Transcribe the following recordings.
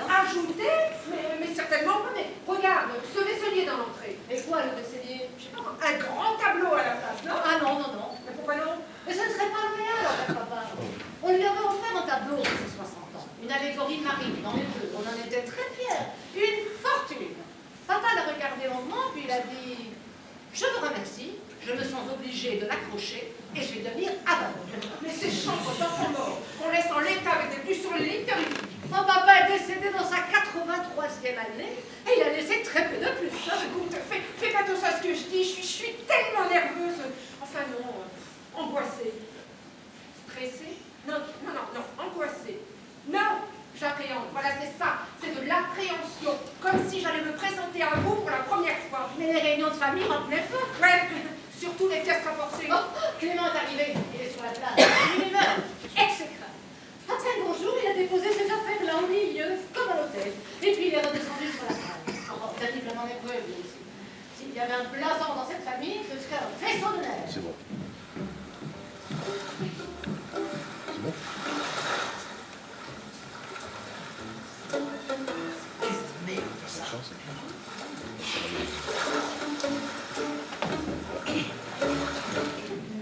hein. Ajouté? Mais certainement pas. Mais regarde, ce vaisselier dans l'entrée. Et quoi, le vaisselier? Je sais pas, un grand tableau à la place, non? Ah non, non, non. Mais pourquoi non? Mais ce ne serait pas le réel, en fait, papa. On lui avait offert un tableau pour ses 60 ans. Une allégorie marine dans les bleus. On en était très fiers. Une fortune. Papa l'a regardé longuement, puis il a dit « Je vous remercie. Je me sens obligé de l'accrocher et je vais devenir aveugle. » Mais ces chambres d'enfants morts qu'on laisse en l'état avec des plus sur les lignes terrifiques. Mon papa est décédé dans sa 83e année et il a laissé très peu de plus. Écoute, fais pas tout ça ce que je dis, je suis tellement nerveuse. Enfin non, angoissée. Stressée? Non, angoissée. Non, j'appréhende, voilà c'est ça, c'est de l'appréhension. Comme si j'allais me présenter à vous pour la première fois. Mais les réunions de famille remplissaient pas. Ouais, surtout les pièces rapportées. Oh, Clément est arrivé, il est sur la place. Il meurt, exécrable. À peine bonjour, il a déposé ses affaires là au milieu, comme à l'hôtel. Et puis il est redescendu sur la table. Oh, terriblement nerveux, lui aussi. S'il y avait un blason dans cette famille, ce serait un faisceau de neige. C'est bon.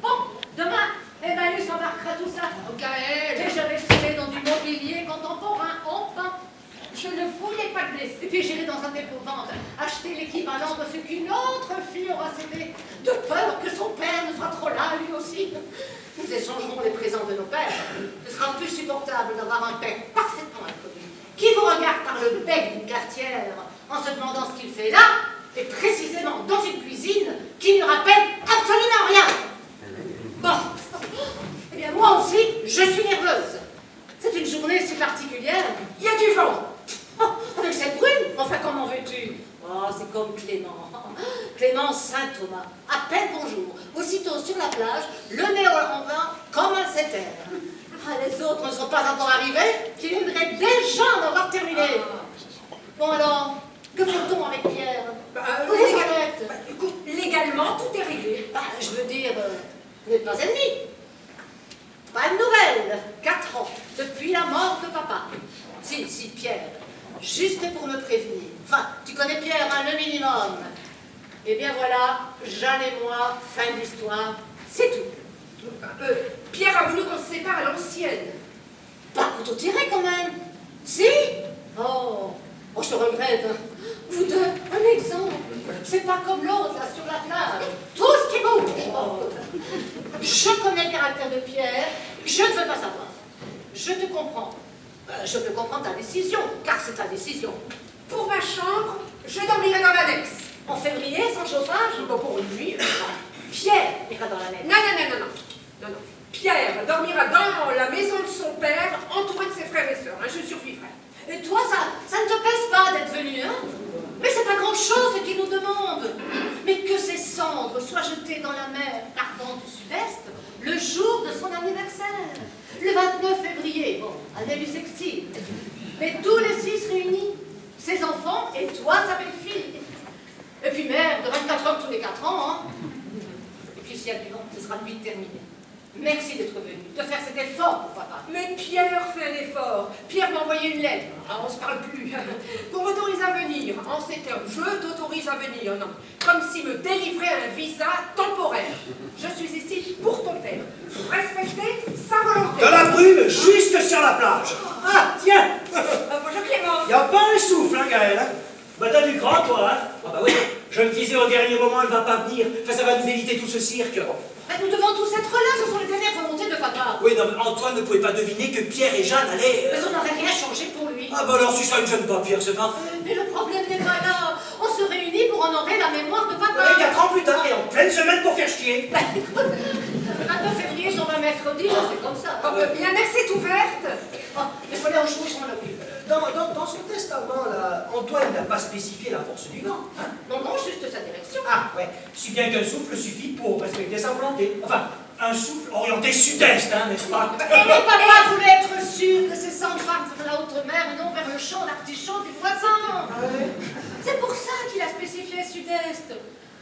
Bon, demain, Emmaüs embarquera tout ça. Au Gaël, Et je resterai dans du mobilier contemporain, enfin. je ne voulais pas te Et laisser. puis j'irai dans un dépôt-vente acheter l'équivalent de ce qu'une autre fille aura cédé, de peur que son père ne soit trop là, lui aussi. Nous échangerons les présents de nos pères. Ce sera plus supportable d'avoir un père parfaitement inconnu, qui vous regarde par le bec d'une cafetière en se demandant ce qu'il fait là, et précisément dans une cuisine qui ne rappelle absolument rien. Bon, eh bien moi aussi, je suis nerveuse. C'est une journée si particulière. Il y a du vent. Oh, avec cette brune, enfin comment veux-tu? Oh, c'est comme Clément. Clément Saint-Thomas. À peine bonjour. Aussitôt sur la plage, le nez en vin, comme un setter. Ah, les autres ne sont pas encore arrivés, qui viendraient déjà en avoir terminé. Bon alors, que fait-on avec Pierre? Vous vous arrêtez? Écoute, légalement, tout est réglé. Bah, je veux dire, vous n'êtes pas ennemis. Pas de nouvelles. 4 ans, depuis la mort de papa. Si, Pierre. Juste pour me prévenir. Enfin, tu connais Pierre, hein, le minimum. Eh bien voilà, Jeanne et moi, fin de l'histoire, c'est tout. Pierre a voulu qu'on se sépare à l'ancienne. Pas couteau tiré quand même. Si? Oh, je regrette. Vous deux, un exemple. C'est pas comme l'autre, là, sur la plage. Tout ce qui bouge. Oh. Je connais le caractère de Pierre, je ne veux pas savoir. Je te comprends. Je peux comprendre ta décision, car c'est ta décision. Pour ma chambre, je dormirai dans l'annexe. En février, sans chauffage? Bon, pour une nuit. Pierre ira dans la neige. Non. Pierre dormira dans la maison de son père, entouré de ses frères et sœurs. Hein, je survivrai. Et toi, ça ne te pèse pas d'être venu, hein? Mais c'est pas grand-chose ce qu'il nous demande. Mais que ces cendres soient jetées dans la mer ardente du sud-est le jour de son anniversaire. Le 29 février, bon, année bissextile. Mais tous les 6 réunis, ses enfants et toi, sa belle-fille. Et puis mère, de 24 heures tous les 4 ans, hein. Et puis s'il y a du vent, ce sera vite terminé. Merci d'être venu, de faire cet effort pour papa. Mais Pierre fait un effort. Pierre m'a envoyé une lettre. Ah, on se parle plus. Pour m'autoriser à venir. En ces termes, je t'autorise à venir. Non. Comme s'il me délivrait un visa temporaire. Je suis ici pour ton père. Respecter sa volonté. De la brume, juste sur la plage. Ah, tiens. Bonjour Clément. Y a pas un souffle, hein, Gaël, hein? Bah t'as du grand, toi, hein? Ah bah oui, je me disais au dernier moment, elle va pas venir. Enfin, ça va nous éviter tout ce cirque. Mais nous devons tous être là, ce sont les dernières volontés de papa. Oui, non, mais Antoine ne pouvait pas deviner que Pierre et Jeanne allaient... Mais on n'aurait rien changé pour lui. Ah bah alors, si ça ne gêne pas, Pierre, c'est pas... Mais le problème n'est pas là. On se réunit pour honorer la mémoire de papa. 4 ans plus tard, et en pleine semaine pour faire chier. Ben, écoute, le 29 février, sur un mercredi, c'est comme ça. L'annexe est ouverte. Oh, il faut aller au chou, je m'en occupe. Dans son testament, là, Antoine n'a pas spécifié la force du vent, hein? Non, juste sa direction. Ah, ouais, si bien qu'un souffle suffit pour respecter sa volonté. Enfin, un souffle orienté sud-est, hein, n'est-ce pas? Et papa voulait être sûr que ses cendres partent vers la haute mer et non vers le champ d'artichaut du voisin. C'est pour ça qu'il a spécifié sud-est.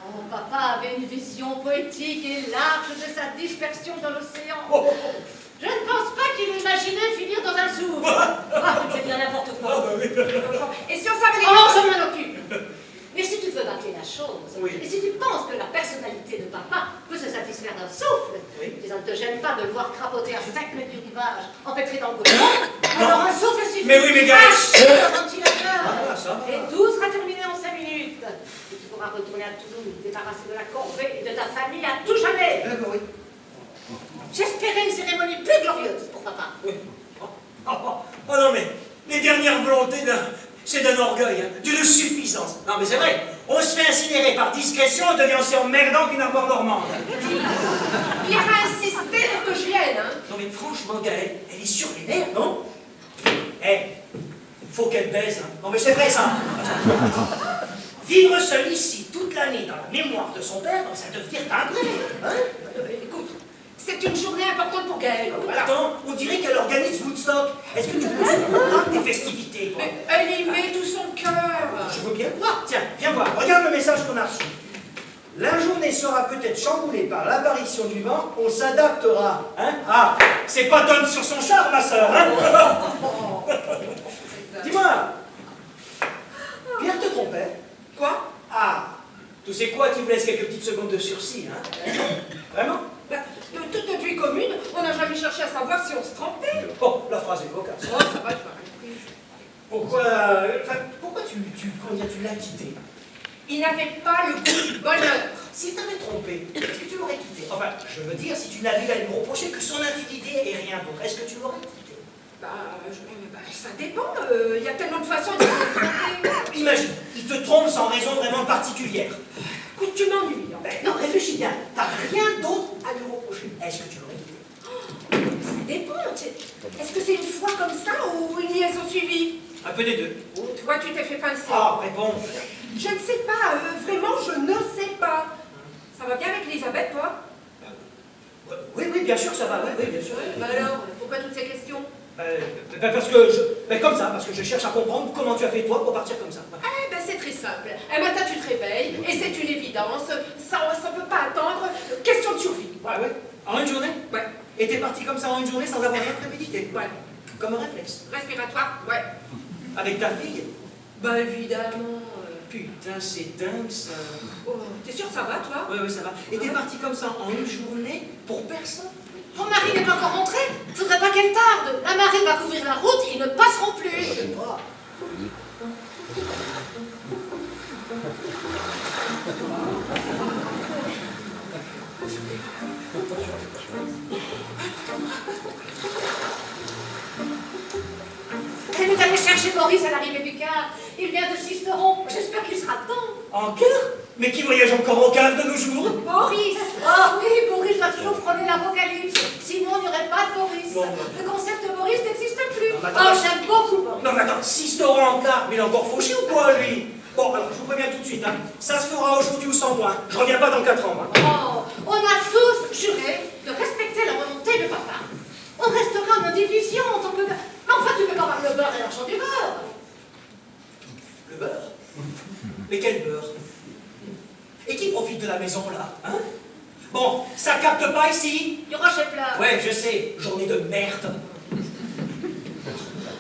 Oh, papa avait une vision poétique et large de sa dispersion dans l'océan. Je ne pense pas qu'il imaginait finir dans un zoo. Ah, c'est bien n'importe Ah, quoi. bah oui. Et si on savait les Oh, je m'en occupe. Mais si tu veux bâcler la chose, Oui. et si tu penses que la personnalité de papa peut se satisfaire d'un souffle, Oui. et ça ne te gêne pas de le voir crapoter à 5 mètres du rivage, empêtré dans le goudron, alors un souffle suffit. Mais oui, mais gars. Un ventilateur. Ah, ça va. Et tout sera terminé en 5 minutes. Et tu pourras retourner à Toulouse, débarrasser de la corvée et de ta famille à tout jamais. D'accord, oui. J'espérais une cérémonie plus glorieuse pour papa. Oui. Oh non, mais les dernières volontés, là, c'est d'un orgueil, hein, d'une suffisance. Non, mais c'est vrai, on se fait incinérer par discrétion, on devient aussi emmerdant qu'une armoire normande. Pierre a insisté pour que je vienne, hein. Non, mais franchement, Gaëlle, elle est sur les nerfs, non? Eh, faut qu'elle baise, hein. Non, mais c'est vrai, ça. Vivre seul ici, toute l'année, dans la mémoire de son père, ça devient timbré, hein? Écoute, c'est une journée importante pour Gaëlle. Voilà. Attends, on dirait qu'elle organise Woodstock. Est-ce que tu peux se programme des festivités, toi? Mais elle y met tout son cœur. Je veux bien voir. Tiens, viens voir. Regarde le message qu'on a reçu. La journée sera peut-être chamboulée par l'apparition du vent. On s'adaptera. Hein? Ah, c'est pas Tom sur son char, ma sœur. Hein? Dis-moi, Pierre te trompait? Quoi? Ah, tu sais quoi qui vous laisse quelques petites secondes de sursis, hein? Vraiment? Bah, de toute notre vie commune, on n'a jamais cherché à savoir si on se trompait. Oh, la phrase est cocasse. Oh, ça va, je m'arrête prise. Pourquoi, pourquoi tu l'as quitté? Il n'avait pas le goût du bonheur. Si t'avais trompé, est-ce que tu l'aurais quitté? Enfin, je veux dire, si tu n'avais à lui reprocher que son infidélité et rien d'autre, est-ce que tu l'aurais quitté? Ça dépend. Il y a tellement de façons de se tromper. Imagine, il te trompe sans raison vraiment particulière. Écoute, tu m'ennuies. Hein. Ben, non, réfléchis bien. T'as rien d'autre à lui reprocher. Est-ce que tu l'aurais quitté? Ça dépend. Est-ce que c'est une fois comme ça ou une liaison suivie? Un peu des deux. Oh, toi, tu t'es fait pincer. Ah, réponds. Je ne sais pas. Vraiment, je ne sais pas. Ça va bien avec Elisabeth, toi? Oui, oui, bien sûr, ça va. Oui, oui, bien sûr. Bah alors, pourquoi toutes ces questions? Parce que comme ça, parce que je cherche à comprendre comment tu as fait toi pour partir comme ça. Eh ben c'est très simple. Un matin tu te réveilles et c'est une évidence. Ça peut pas attendre. Question de survie. Ouais, ouais. En une journée? Ouais. Et t'es parti comme ça en une journée sans avoir rien prémédité? Ouais. Comme un réflexe. Respiratoire? Ouais. Avec ta fille? Bah évidemment. Putain, c'est dingue ça. Oh, t'es sûr ça va toi? Oui, oui, ça va. Et t'es parti comme ça en une journée pour personne? Ton mari n'est pas encore rentré. Faudrait pas qu'elle tarde. La marée va couvrir la route, ils ne passeront plus. Je sais pas. Elle est allée chercher Boris à l'arrivée du car. Il vient de Sisteron. J'espère qu'il sera temps. En cœur? Mais qui voyage encore en cave de nos jours? Boris. Ah oui, Boris va toujours frôler l'apocalypse. Sinon, il n'y aurait pas de Boris. Bon. Le concept de Boris n'existe plus. Non, mais Oh, attends. j'aime beaucoup Boris. Non mais attends, 6 euros en cave, mais il est encore fauché ou quoi lui? Bon, alors je vous préviens tout de suite, hein. Ça se fera aujourd'hui ou sans moi. Je reviens pas dans 4 ans, moi. Oh, on a tous juré de respecter la volonté de papa. On restera en indivision en tant que... Mais enfin, tu peux pas avoir le beurre et l'argent du beurre. Le beurre? Mais quel beurre? Et qui profite de la maison là, hein? Bon, ça capte pas ici? Du rocher plat. Ouais, je sais, journée de merde.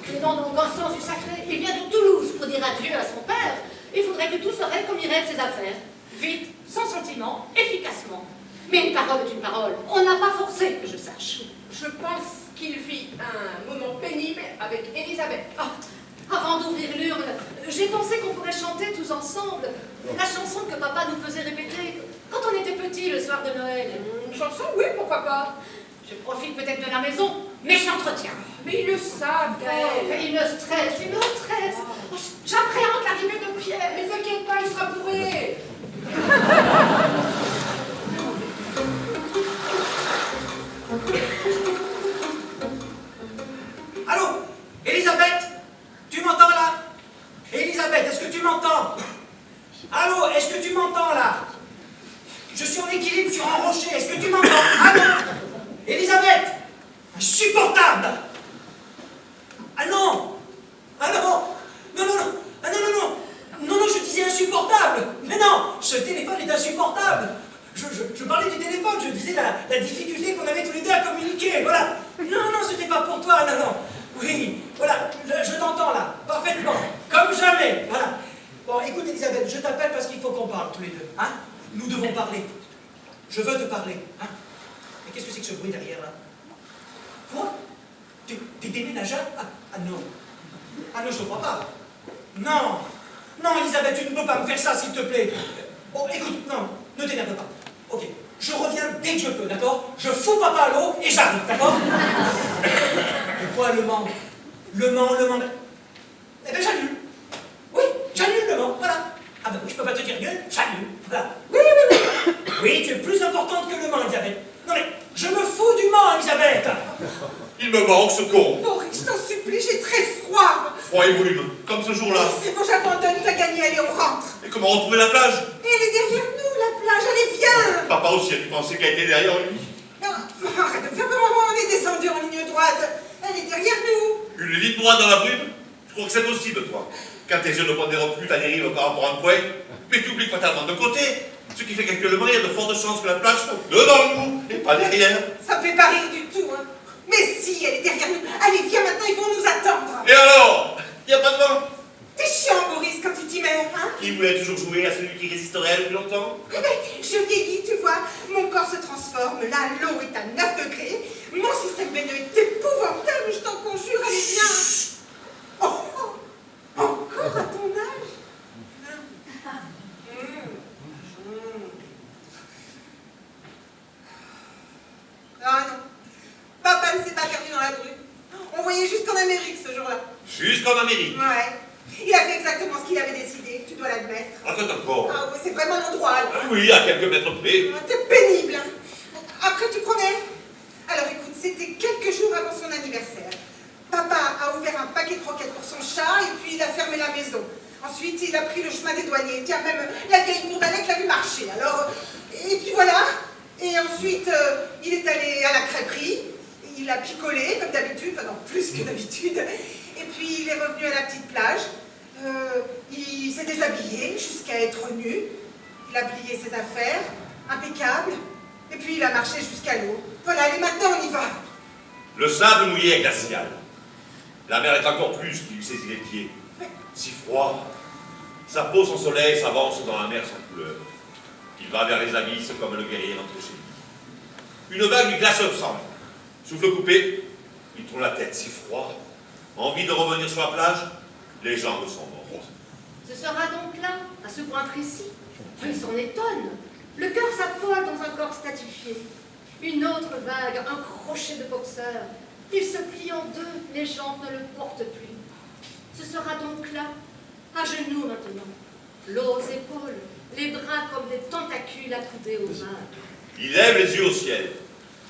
Clément donc en sens du sacré, il vient de Toulouse pour dire adieu à son père. Il faudrait que tout se règle comme il règle ses affaires. Vite, sans sentiment, efficacement. Mais une parole est une parole. On n'a pas forcé, que je sache. Je pense qu'il vit un moment pénible avec Elisabeth. Ah, avant d'ouvrir l'urne, j'ai pensé qu'on pourrait chanter tous ensemble la chanson que papa nous faisait répéter quand on était petits le soir de Noël. Une chanson, oui, pourquoi pas? Je profite peut-être de la maison, mais j'entretiens. Mais ils le savent, Gaëlle. Il me stresse, il me stresse. J'appréhende l'arrivée de Pierre. Mais t'inquiète pas, il sera bourré. Allô? Elisabeth? Tu m'entends là? Elisabeth, est-ce que tu m'entends? Allô, est-ce que tu m'entends là? Je suis en équilibre sur un rocher, est-ce que tu m'entends? Allô? Elisabeth? Insupportable! Ah non! Ah non! Non, non, non! Ah non, non, non! Non, non, je disais insupportable! Mais non! Ce téléphone est insupportable! Je parlais du téléphone, je disais la difficulté qu'on avait tous les deux à communiquer, voilà! Non, Jamais. Voilà. Bon, écoute, Elisabeth, je t'appelle parce qu'il faut qu'on parle tous les deux. Hein? Nous devons parler. Je veux te parler. Hein? Mais qu'est-ce que c'est que ce bruit derrière, là? Quoi? T'es déménageur? Ah non. Ah non, je ne crois pas. Non. Non, Elisabeth, tu ne peux pas me faire ça, s'il te plaît. Bon, écoute, non, ne t'énerve pas. Ok, je reviens dès que je peux, d'accord? Je fous papa à l'eau et j'arrive, d'accord? Mais quoi, Le Mans? Le Mans. Eh bien, j'annule. Oui, j'annule Le Mans, voilà. Ah ben oui, je peux pas te dire mieux, j'annule. Voilà. Oui. Oui, tu es plus importante que Le Mans, Elisabeth. Non mais, je me fous du Mans, Elisabeth. Il me manque ce con. Maurice, je t'en supplie, j'ai très froid. Froid et brume, comme ce jour-là. C'est bon, j'abandonne, t'as gagné, allez, on rentre. Et comment retrouver la plage? Et elle est derrière nous, la plage, allez, viens. Papa aussi a dû penser qu'elle était derrière lui. Non, arrête de me faire peur, maman, on est descendu en ligne droite. Elle est derrière nous. Une ligne droite dans la brume? Je crois que c'est possible, toi. Quand tes yeux ne pondèrent plus, ta dérive par rapport à un point, mais tu oublies fatalement de côté. Ce qui fait qu'actuellement, il y a de fortes chances que la plage soit devant nous et pas derrière. Ça me fait pas rire du tout, hein. Mais si, elle est derrière nous. Allez, viens maintenant, ils vont nous attendre. Et alors? Il n'y a pas de vent? T'es chiant, Maurice, quand tu t'y mets, hein. Qui voulait toujours jouer à celui qui résisterait le plus longtemps? Eh ben, je vieillis, tu vois. Mon corps se transforme. Là, l'eau est à 9 degrés. Mon système veineux est épouvantable. Je t'en conjure, allez, viens. Oh, encore à ton âge? Ah non. Papa ne s'est pas perdu dans la brume. On voyait jusqu'en Amérique ce jour-là. Jusqu'en Amérique. Ouais. Il a fait exactement ce qu'il avait décidé, tu dois l'admettre. Raconte encore. Ah oui, c'est vraiment l'endroit, là. Ah oui, à quelques mètres près. Ah, t'es pénible, hein. Après, tu prenais? Alors écoute, c'était quelques jours avant son anniversaire. Papa a ouvert un paquet de croquettes pour son chat et puis il a fermé la maison. Ensuite, il a pris le chemin des douaniers. Tiens, même la vieille Bourdalec l'a vu marcher. Alors, et puis voilà. Et ensuite, il est allé à la crêperie. Il a picolé, comme d'habitude, enfin non, plus que d'habitude. Et puis, il est revenu à la petite plage. Il s'est déshabillé jusqu'à être nu. Il a plié ses affaires, impeccable. Et puis, il a marché jusqu'à l'eau. Voilà, allez, maintenant, on y va. Le sable mouillé est glacial. La mer est encore plus qui lui saisit les pieds. Si froid. Sa peau sans soleil s'avance dans la mer sans couleur. Il va vers les abysses comme le guerrier rentré chez lui. Une vague lui glace le sang. Souffle coupé, il tourne la tête, si froid. Envie de revenir sur la plage, les jambes sont mortes. Ce sera donc là, à ce point précis. Il s'en étonne. Le cœur s'affole dans un corps statifié. Une autre vague, un crochet de boxeur. Il se plie en deux, les jambes ne le portent plus. Ce sera donc là, à genoux maintenant, l'eau aux épaules, les bras comme des tentacules accoudés aux mains. Il lève les yeux au ciel.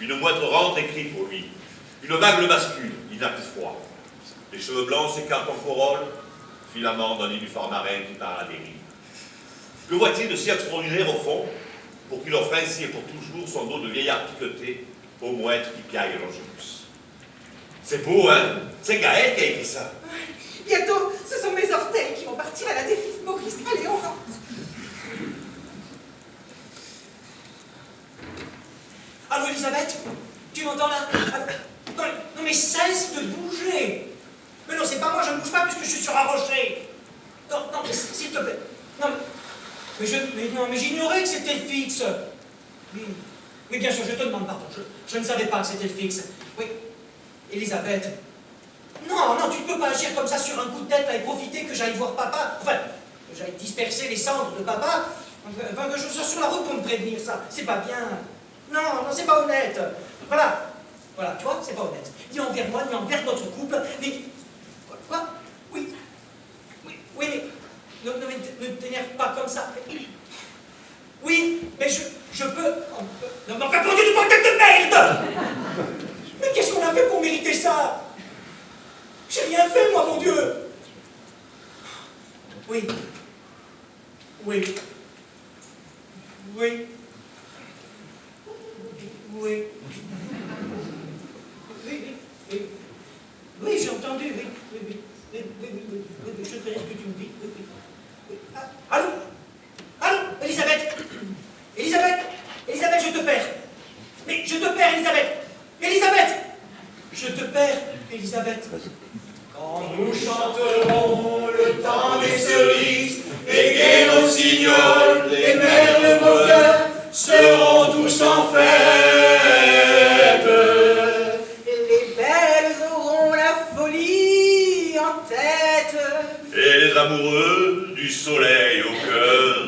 Une mouette rentre et crie pour lui. Une vague le bascule, il n'a plus froid. Les cheveux blancs s'écartent en corolle, filaments d'un nénuphar marin qui part à la dérive. Que voit-il de si extraordinaire au fond, pour qu'il offre ainsi et pour toujours son dos de vieillard piqueté aux mouettes qui piaillent l'Angélus? C'est beau, hein? C'est Gaël qui a écrit ça. Bientôt, ce sont mes orteils qui vont partir à la dérive, Maurice. Allez, on rentre. Allô, Elisabeth? Tu m'entends là? Non mais cesse de bouger! Mais non, c'est pas moi, je ne bouge pas puisque je suis sur un rocher! Non, mais s'il te plaît. Non, mais j'ignorais que c'était fixe. Oui, bien sûr, je te demande pardon. Je ne savais pas que c'était fixe. Oui, Elisabeth. Non, tu ne peux pas agir comme ça sur un coup de tête là, et profiter que j'aille voir papa. Enfin, que j'aille disperser les cendres de papa. Enfin, que je sois sur la route pour me prévenir ça. C'est pas bien. Non, c'est pas honnête. Voilà, tu vois, c'est pas honnête. Ni envers moi, ni envers notre couple, mais... Quoi? Oui, mais... Ne t'énerve pas comme ça. Oui, mais je peux... Non, mais enfin, du point de tête de merde! Mais qu'est-ce qu'on a fait pour mériter ça? J'ai rien fait, moi, mon Dieu! Oui. Oui, j'ai entendu, oui, je ferai ce que tu me dis, oui. Allô, Elisabeth, je te perds. Mais je te perds, Elisabeth, je te perds, Elisabeth. Quand nous chanterons le temps temps des cerises, et gai rossignol, les merles moqueurs seront tous en fête. Les belles auront la folie en tête. Et les amoureux du soleil au cœur.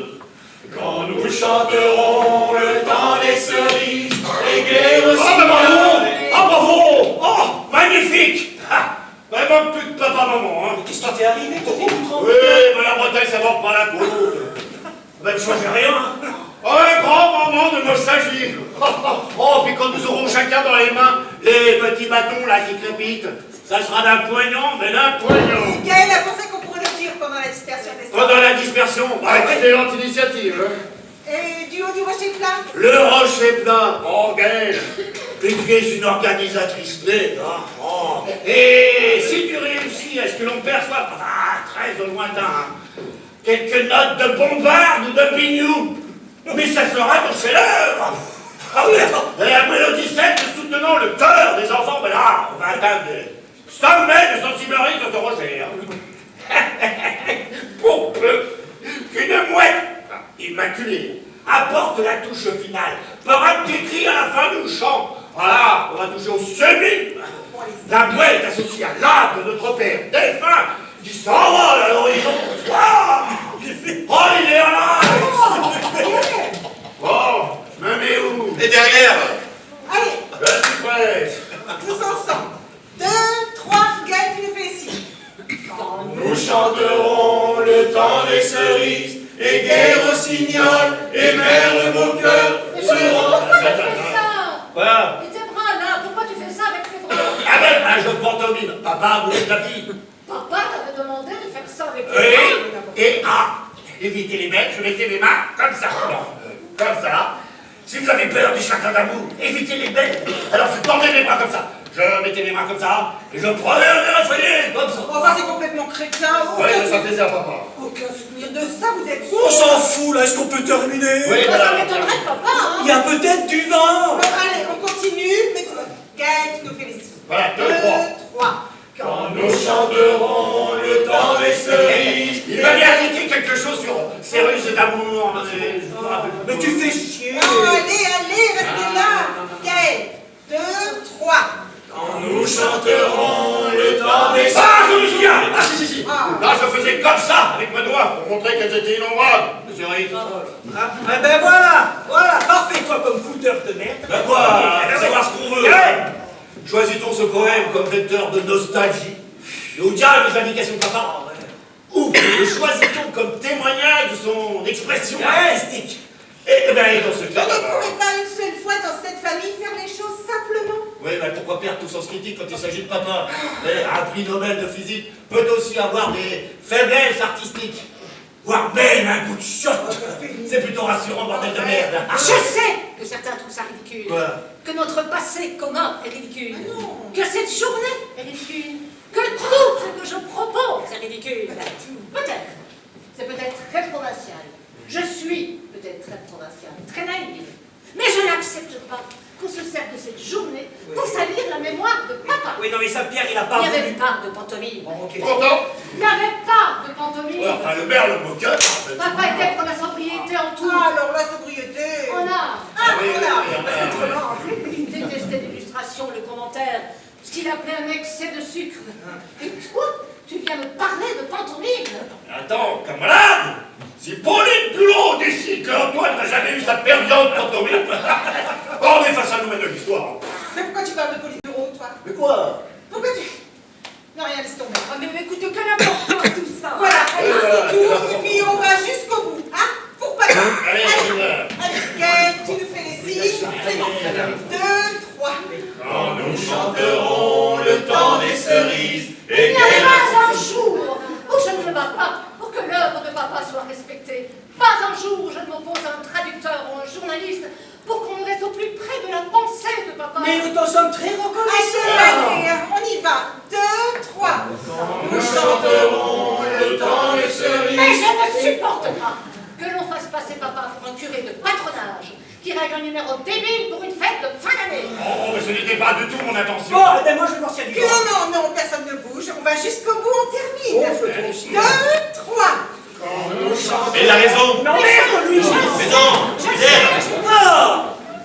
Quand nous chanterons le temps des cerises, et gai Ah, mais rossignol. bravo! Ah, bravo! Oh, magnifique! Ah, vraiment plus de papa-maman, hein. Qu'est-ce qui t'est arrivé? T'es tout Oui, mais la Bretagne, ça va pas la côte. Ben, ne change rien. Oh, un grand moment de nostalgie. Oh, puis quand nous aurons chacun dans les mains les petits bâtons là qui crépitent, ça sera d'un poignant, mais d'un poignant. Gaël a pensé qu'on pourrait le dire pendant la dispersion des Pendant la dispersion, bah, excellente initiative. Hein. Et du haut du rocher plat. Le rocher plat, oh Gaël, tu es une organisatrice née, hein. Oh. Et si tu réussis à ce que l'on perçoive, très au lointain, hein, quelques notes de bombarde ou de bignou, mais ça sera ton chef-d'œuvre. Ah oui, et la mélodie sèche soutenant le cœur des enfants, ben là, on va atteindre des sommets de sensiblerie de ce rocher. Hein. Pour peu qu'une mouette immaculée apporte la touche finale par un petit cri à la fin du chant. Voilà, on va toucher au sublime. La mouette associée à l'âme de notre père défunt qui s'envole à l'horizon. Oh, il est là. Bon, je me mets où? Et derrière, Allez, Je suis prêt. tous ensemble. 2, 3, Gaël, tu le fais ici. Nous chanterons le temps des cerises, et gai rossignol, et merles moqueurs Mais seront. pourquoi tu fais ça? Voilà. Et tes bras là, pourquoi tu fais ça avec tes bras? Ah ben, un jeu de pantomime. Papa voulait de la vie. Papa t'avait demandé de faire ça avec tes bras. Et éviter les mecs, je mettais mes mains comme ça. Comme ça. Si vous avez peur du chagrin d'amour, évitez les bêtes. Alors je tendais mes bras comme ça. Je mettais mes mains comme ça. Et je prenais un foyer comme ça. Enfin, c'est complètement crétin. Ouais, ça fait plaisir à papa. Aucun souvenir de ça, vous êtes sûr? On s'en fout là, est-ce qu'on peut terminer? Oui, Bah, ça voilà. m'étonnerait de papa, hein. Il y a peut-être du vin. Bon, allez, on continue. Mais Gaël, tu nous fais les signes. Voilà, 2, 3. 3. Quand nous chanterons le temps des cerises. Il m'avait indiqué quelque chose sur ces ruses d'amour. Mais tu fais chier. Non, allez, restez là. Gaël, 2, 3. Quand nous chanterons le temps des cerises. Ah, je me souviens. Ah, si. Ah. Là, je faisais comme ça, avec mes doigts, pour montrer qu'elles étaient innombrables. Monsieur Riz. Ah, ben voilà, parfait toi comme fouteur de merde. Ben quoi, savoir ce qu'on veut. Choisit-on ce poème comme vecteur de nostalgie, et au diable des indications de papa, ou le choisit-on comme témoignage de son expression artistique? Eh bien, dans ce On cas, ne pourrait pas une seule fois dans cette famille faire les choses simplement. oui, mais pourquoi perdre tout sens critique quand il s'agit de papa? Mais un prix Nobel de physique peut aussi avoir des faiblesses artistiques, voire même un goût de shot. C'est plutôt rassurant, bordel de merde. Je sais que certains trouvent ça ridicule. Quoi? Que notre passé commun est ridicule. Ah non. Que cette journée est ridicule. Que tout ce que je propose est ridicule. Peut-être. C'est peut-être très provincial. Je suis peut-être très provincial, très naïve. Mais je n'accepte pas qu'on se serve de cette journée pour salir la mémoire de papa. Oui, non mais ça, Pierre, il a Il pas n'y avait voulu. pas de pantomime. Bon, ok. Pourtant, Il n'y avait pas de pantomime. enfin, le maire, le moqueur. Papa était pour la sobriété en tout. Ah, alors la sobriété. On a. Ah, Oui, voilà. oui, C'est autrement. Il détestait l'illustration, le commentaire, ce qu'il appelait un excès de sucre. Et toi, tu viens me parler de pantomime. Attends, camarade, si Pauline Bulot décide qu'Antoine n'a jamais eu sa période pantomime, on est face à nous-mêmes de l'histoire. Mais pourquoi tu parles de Pauline Bureau, toi? Mais quoi? Pourquoi tu... Non, rien, laisse tomber. Ah, mais écoute, quelle importance tout ça. Voilà, allez, voilà, c'est tout. voilà. Et puis on va jusqu'au bout, hein? Pour pas tard. Allez, on y va. Allez, Gaël, tu nous fais les signes. C'est bon. 2, 3. Quand nous chanterons le temps des cerises, Il et n'y a pas un jour où je ne me bats pas pour que l'œuvre de papa soit respectée. Pas un jour où je ne m'oppose à un traducteur ou un journaliste pour qu'on reste au plus près de la pensée de papa. Mais nous t'en sommes très reconnaissants. Allez, on y va. 2, 3. Nous chanterons le temps des cerises. Mais je ne supporte pas que l'on fasse passer papa pour un curé de patronage qui règle un numéro débile pour une fête de fin d'année. Oh, mais ce n'était pas du tout mon intention. Bon, ben moi je vais voir s'il y a du vin. Non, personne ne bouge. On va jusqu'au bout, on termine. Oh, fais-toi aussi. 2, 3. Et il a raison. Non, merde, lui. Mais non, Pierre.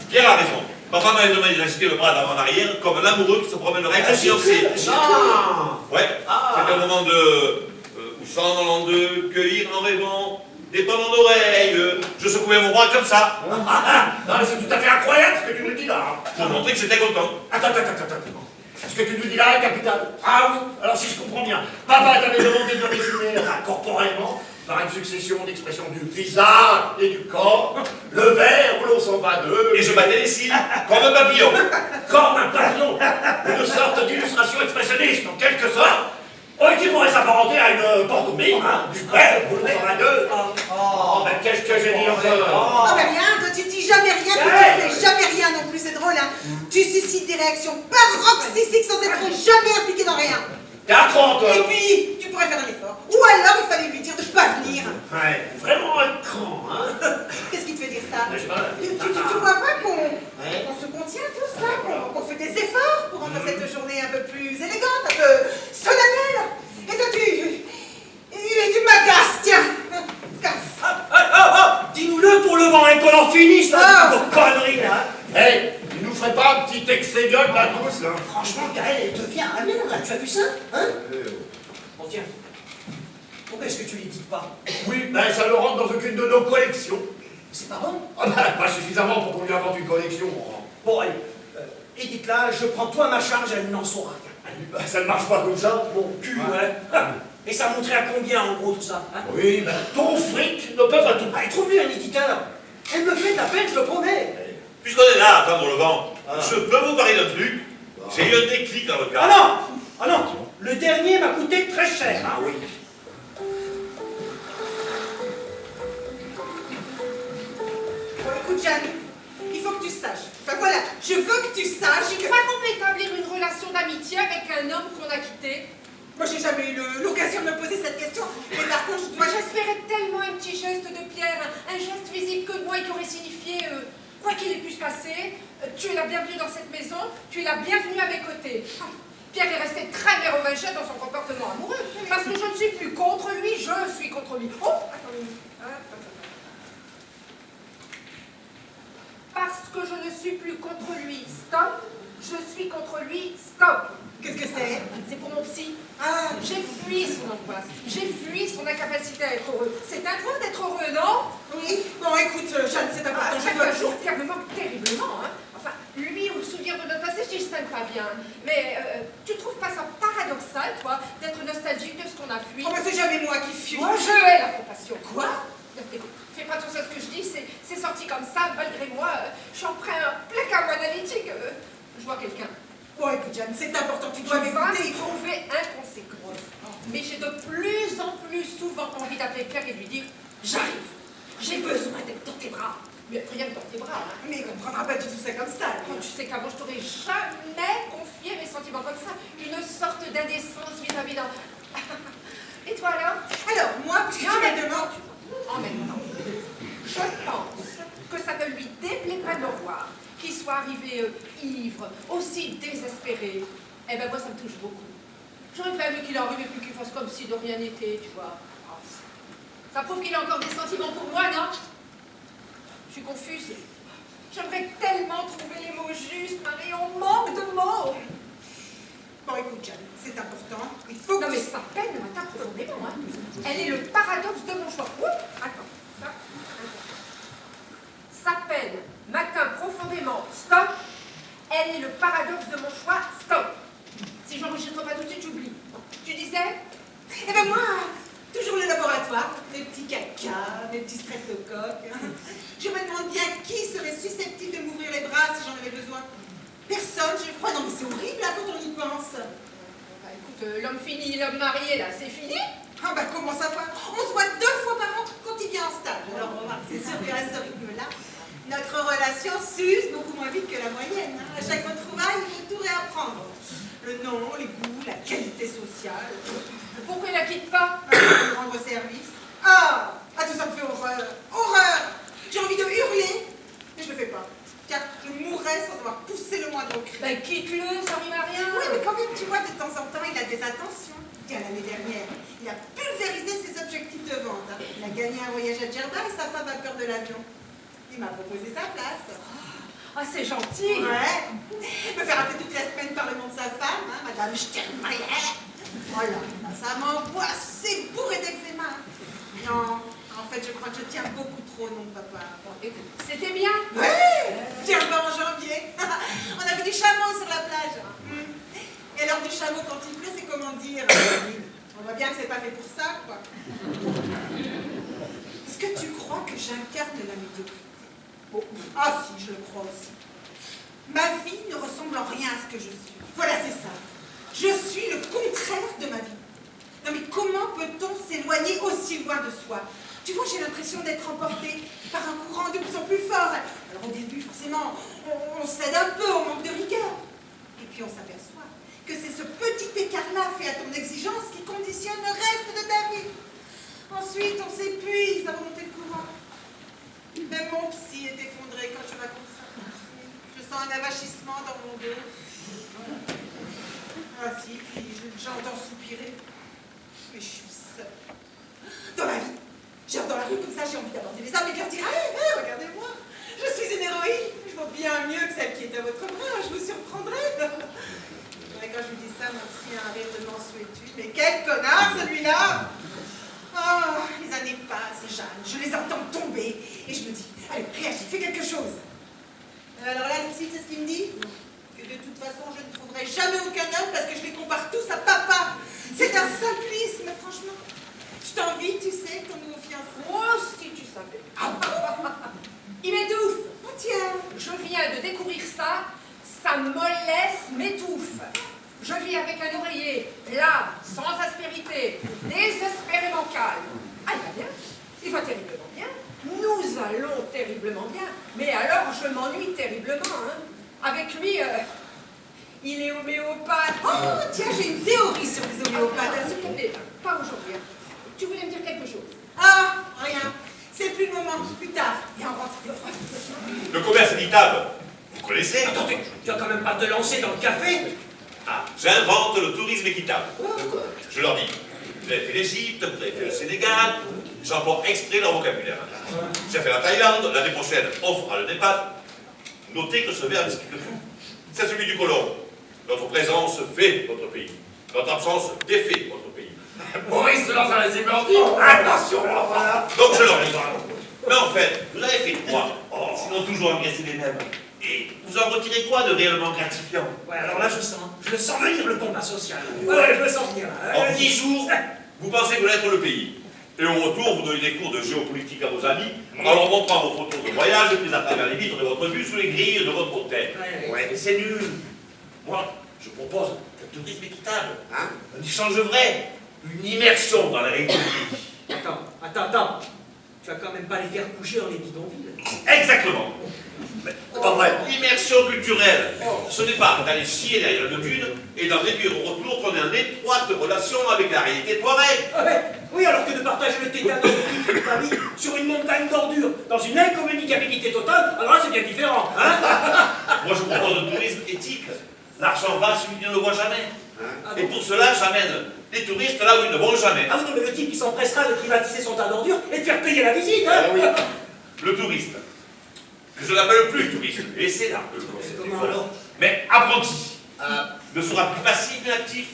Pierre a raison. Papa m'avait demandé d'agiter le bras d'avant en arrière comme un amoureux qui se promènerait avec sa fiancée. Non. Ouais, c'est un moment de... où s'en de cueillir en rêvant des pendants d'oreilles. Je secouais mon bras comme ça. Non, mais c'est tout à fait incroyable ce que tu nous dis là. Pour montrer que j'étais content. Attends. Ce que tu nous dis là est capital. Ah oui, alors si je comprends bien, papa t'avait demandé de résumer corporellement par une succession d'expressions du visage et du corps, le vers où l'on s'en va d'eux. Et je battais les cils, comme un papillon. Comme un papillon. Une sorte d'illustration expressionniste, en quelque sorte. Qui pourrait s'apparenter à une pantomime, hein, du vers où l'on s'en va d'eux. Oh, mais qu'est-ce que j'ai dit encore? Oh, mais rien, toi tu dis jamais rien, puis tu fais jamais rien non plus, c'est drôle, hein. Tu suscites des réactions paroxystiques sans être jamais impliqué dans rien. T'es à 30, Et puis, tu pourrais faire un effort. Ou alors, il fallait lui dire de pas venir. Ouais, vraiment un cran, hein. Qu'est-ce qui te fait dire ça? Mais je sais pas. Tu vois pas qu'on se contient tous là, qu'on fait des efforts pour rendre cette journée un peu plus élégante, un peu solennelle? Et toi, tu m'agaces, tiens. Dis-nous-le pour le vent, hein, qu'on en finisse, là, Oh. pour conneries, là. Hey, il nous ferait pas un petit excès d'iote là tous là? Franchement, Gaël, elle devient amère, là, tu as vu ça, hein? Bon, tiens, pourquoi est-ce que tu les dis pas? Oui, ben ça ne rentre dans aucune de nos collections. C'est pas bon? Ah ben, pas suffisamment pour qu'on lui invente une collection. Bon, allez, Edith-là, je prends toi à ma charge, elle n'en saura rien. Ben, ça ne marche pas comme ça. Mon cul, ouais. Et ça montrait à combien, en gros, tout ça, hein? Oui, ben ton fric ne peut pas tout. Allez, trouve-lui un éditeur. Elle me fait de la peine, je le promets. Puisqu'on est là à attendre le vent, je peux vous parler d'un truc. J'ai eu un déclic dans le Ah cas. non! Ah non! Le dernier m'a coûté très cher. Ah oui. Bon, écoute, Jeanne, il faut que tu saches. Enfin voilà, je veux que tu saches Je que... crois qu'on peut établir une relation d'amitié avec un homme qu'on a quitté. Moi, j'ai jamais eu l'occasion de me poser cette question. Mais par contre, Moi, j'espérais tellement un petit geste de Pierre, un geste visible que moi qui aurait signifié, quoi qu'il ait pu se passer, tu es la bienvenue dans cette maison, tu es la bienvenue à mes côtés. Ah, Pierre est resté très mérovingien dans son comportement amoureux, parce que je ne suis plus contre lui, je suis contre lui. Oh, attendez. Parce que je ne suis plus contre lui, stop. Je suis contre lui, stop. qu'est-ce que c'est? C'est pour mon psy. Ah, J'ai fui son angoisse, j'ai fui son incapacité à être heureux. C'est un droit d'être heureux, non? oui. Bon, écoute, Jeanne, c'est important. Chaque Je dois jour, Pierre me manque terriblement. Hein. Enfin, lui ou le souvenir de notre passé, je distingue pas bien. Mais tu trouves pas ça paradoxal, toi, d'être nostalgique de ce qu'on a fui? Oh, mais c'est jamais moi qui fuis. Moi, je hais la compassion. Quoi? Écoute, fais pas tout ça ce que je dis, c'est sorti comme ça, malgré moi. Je suis en plein chaos analytique. Je vois quelqu'un. Bon, écoute, Jeanne, c'est important. Tu Je dois vais m'écouter. me trouver inconséquent. Mais j'ai de plus en plus souvent envie d'appeler Pierre et de lui dire « J'arrive, j'ai besoin d'être dans tes bras. » Mais rien que dans tes bras. Hein. Mais il comprendra pas du tout ça comme ça. Oh, tu sais qu'avant, je t'aurais jamais confié mes sentiments comme ça. Une sorte d'indécence vis-à-vis d'un... Et toi, alors? Alors, moi, puisque tu En me même demandes... temps, je pense que ça ne lui déplaît pas de me voir, qu'il soit arrivé ivre, aussi désespéré. Eh ben moi, ça me touche beaucoup. J'aurais pas aimé qu'il arrive et puis qu'il fasse comme si de rien n'était, tu vois. Oh, ça prouve qu'il a encore des sentiments pour moi, non? Je suis confuse. J'aimerais tellement trouver les mots justes, Marie, on manque de mots. Bon, écoute, Jeanne, c'est important. Il faut que Non mais tu... sa peine m'atteint profondément. Hein. Elle est le paradoxe de mon choix. Ouh, attends. Ça, sa peine m'atteint profondément. Stop. Elle est le paradoxe de mon choix. Stop. Si j'enregistre pas tout de suite, j'oublie. Tu disais? Eh ben moi, toujours le laboratoire, mes petits cacas, mes petits streptocoques. Je me demande bien qui serait susceptible de m'ouvrir les bras si j'en avais besoin. Personne, je crois. Non mais c'est horrible là quand on y pense. Bah écoute, l'homme fini, l'homme marié, là, c'est fini. Ah bah comment ça va? On se voit 2 fois par an quand il vient en stage. Alors remarque, c'est sûr qu'à ce rythme-là, notre relation s'use beaucoup moins vite que la moyenne. Hein. À chaque retrouvaille, il faut tout réapprendre. Le nom, les goûts, la qualité sociale. Pourquoi il la quitte pas? Rendre service. Ah, tout ça me fait horreur. Horreur. J'ai envie de hurler, mais je le fais pas. Car je mourrais sans avoir poussé le moindre cri. Bah quitte-le, ça rime à rien. Oui, mais quand même, tu vois, de temps en temps, il a des attentions. Tiens, l'année dernière, il a pulvérisé ses objets gagné un voyage à Djerba et sa femme a peur de l'avion. Il m'a proposé sa place. Ah, c'est gentil. Ouais. Me faire appeler toute la semaine par le nom de sa femme, hein, Madame Sternmeier. Voilà, ça m'angoisse, c'est bourré d'eczéma. Non, en fait, je crois que je tiens beaucoup trop, non, papa. Bon, écoute, c'était bien. Ouais, Djerba en janvier. On avait du chameau sur la plage. Et alors, du chameau, quand il pleut, c'est comment dire on voit bien que c'est pas fait pour ça, quoi. Est-ce que tu crois que j'incarne la médiocrité? Oh, ah si, je le crois aussi. Ma vie ne ressemble en rien à ce que je suis. Voilà, c'est ça. Je suis le contraire de ma vie. Non mais comment peut-on s'éloigner aussi loin de soi? Tu vois, j'ai l'impression d'être emportée par un courant de plus en plus fort. Alors au début, forcément, on cède un peu au manque de rigueur. Et puis on s'aperçoit que c'est ce petit écart-là fait à ton exigence qui conditionne le reste de ta vie. Ensuite, on s'épuise à remonter le courant. Même mon psy est effondré quand je raconte ça. Je sens un avachissement dans mon dos. Ah si, puis j'entends soupirer. Mais je suis seule. Dans la vie, genre dans la rue comme ça, j'ai envie d'aborder les hommes et de leur dire « Allez, regardez-moi, je suis une héroïne, je vaux bien mieux que celle qui est à votre bras, je vous surprendrai. » Et quand je lui dis ça, mon psy a un rire de mansuétude. Mais quel connard celui-là! Oh, les années passent, Jeanne, je les entends tomber, et je me dis, allez, réagis, fais quelque chose. Alors là, le psy, c'est ce qu'il me dit? Que de toute façon, je ne trouverai jamais aucun homme parce que je les compare tous à papa. C'est un simplisme, franchement. Je t'envie, tu sais, comme nos fiancés. Oh, si tu savais. Il m'étouffe. Oh, tiens. Je viens de découvrir ça. Sa mollesse m'étouffe. Je vis avec un ouvrier, là, sans aspérité, désespérément calme. Ah, il va bien. Il va terriblement bien. Nous allons terriblement bien. Mais alors, je m'ennuie terriblement, hein. Avec lui, il est homéopathe. Oh, tiens, j'ai une théorie sur les homéopathes. S'il te plaît, pas aujourd'hui. Hein. Tu voulais me dire quelque chose? Ah, rien. C'est plus le moment. Plus tard. Viens, on rentre. Le commerce équitable, vous connaissez? Attendez, tu vas quand même pas te lancer dans le café? Ah, j'invente le tourisme équitable. Je leur dis, vous avez fait l'Égypte, vous avez fait le Sénégal, j'emploie exprès leur vocabulaire. J'ai fait la Thaïlande, l'année prochaine, on fera le Népal. Notez que ce verbe explique tout. C'est celui du colon. Notre présence fait notre pays. Notre absence défait notre pays. Maurice se lance dans les émerdis. Attention, voilà. Donc je leur dis, mais en fait, vous avez fait quoi? Sinon toujours engraisser les mêmes. Et vous en retirez quoi de réellement gratifiant? Ouais, alors là, je le sens venir, le combat social. Ouais, je le sens venir. En 10 jours, vous pensez connaître le pays. Et au retour, vous donnez des cours de géopolitique à vos amis, en leur montrant vos photos de voyage prises à travers les vitres de votre bus ou les grilles de votre hôtel. Ouais, mais c'est nul. Moi, je propose un tourisme équitable, hein, un échange vrai, une immersion dans la réalité. Attends. Tu vas quand même pas les faire coucher dans les bidonvilles. Exactement. Mais c'est pas vrai. Immersion culturelle, ce n'est pas d'aller chier derrière une dune et d'en déduire au retour qu'on est en étroite relation avec la réalité Touareg. Ah ouais. Oui, alors que de partager le tétano de toute une famille sur une montagne d'ordures, dans une incommunicabilité totale, alors là c'est bien différent, hein. Moi je propose un tourisme éthique. L'argent va celui qui ne le voit jamais. Et pour cela, j'amène les touristes là où ils ne vont jamais. Ah oui, non, mais le type il s'empressera de privatiser son tas d'ordures et de faire payer la visite, hein. Le touriste, que je n'appelle plus touriste, et c'est là que je conseille. Comment alors? Mais apprenti, ne sera plus passif mais actif.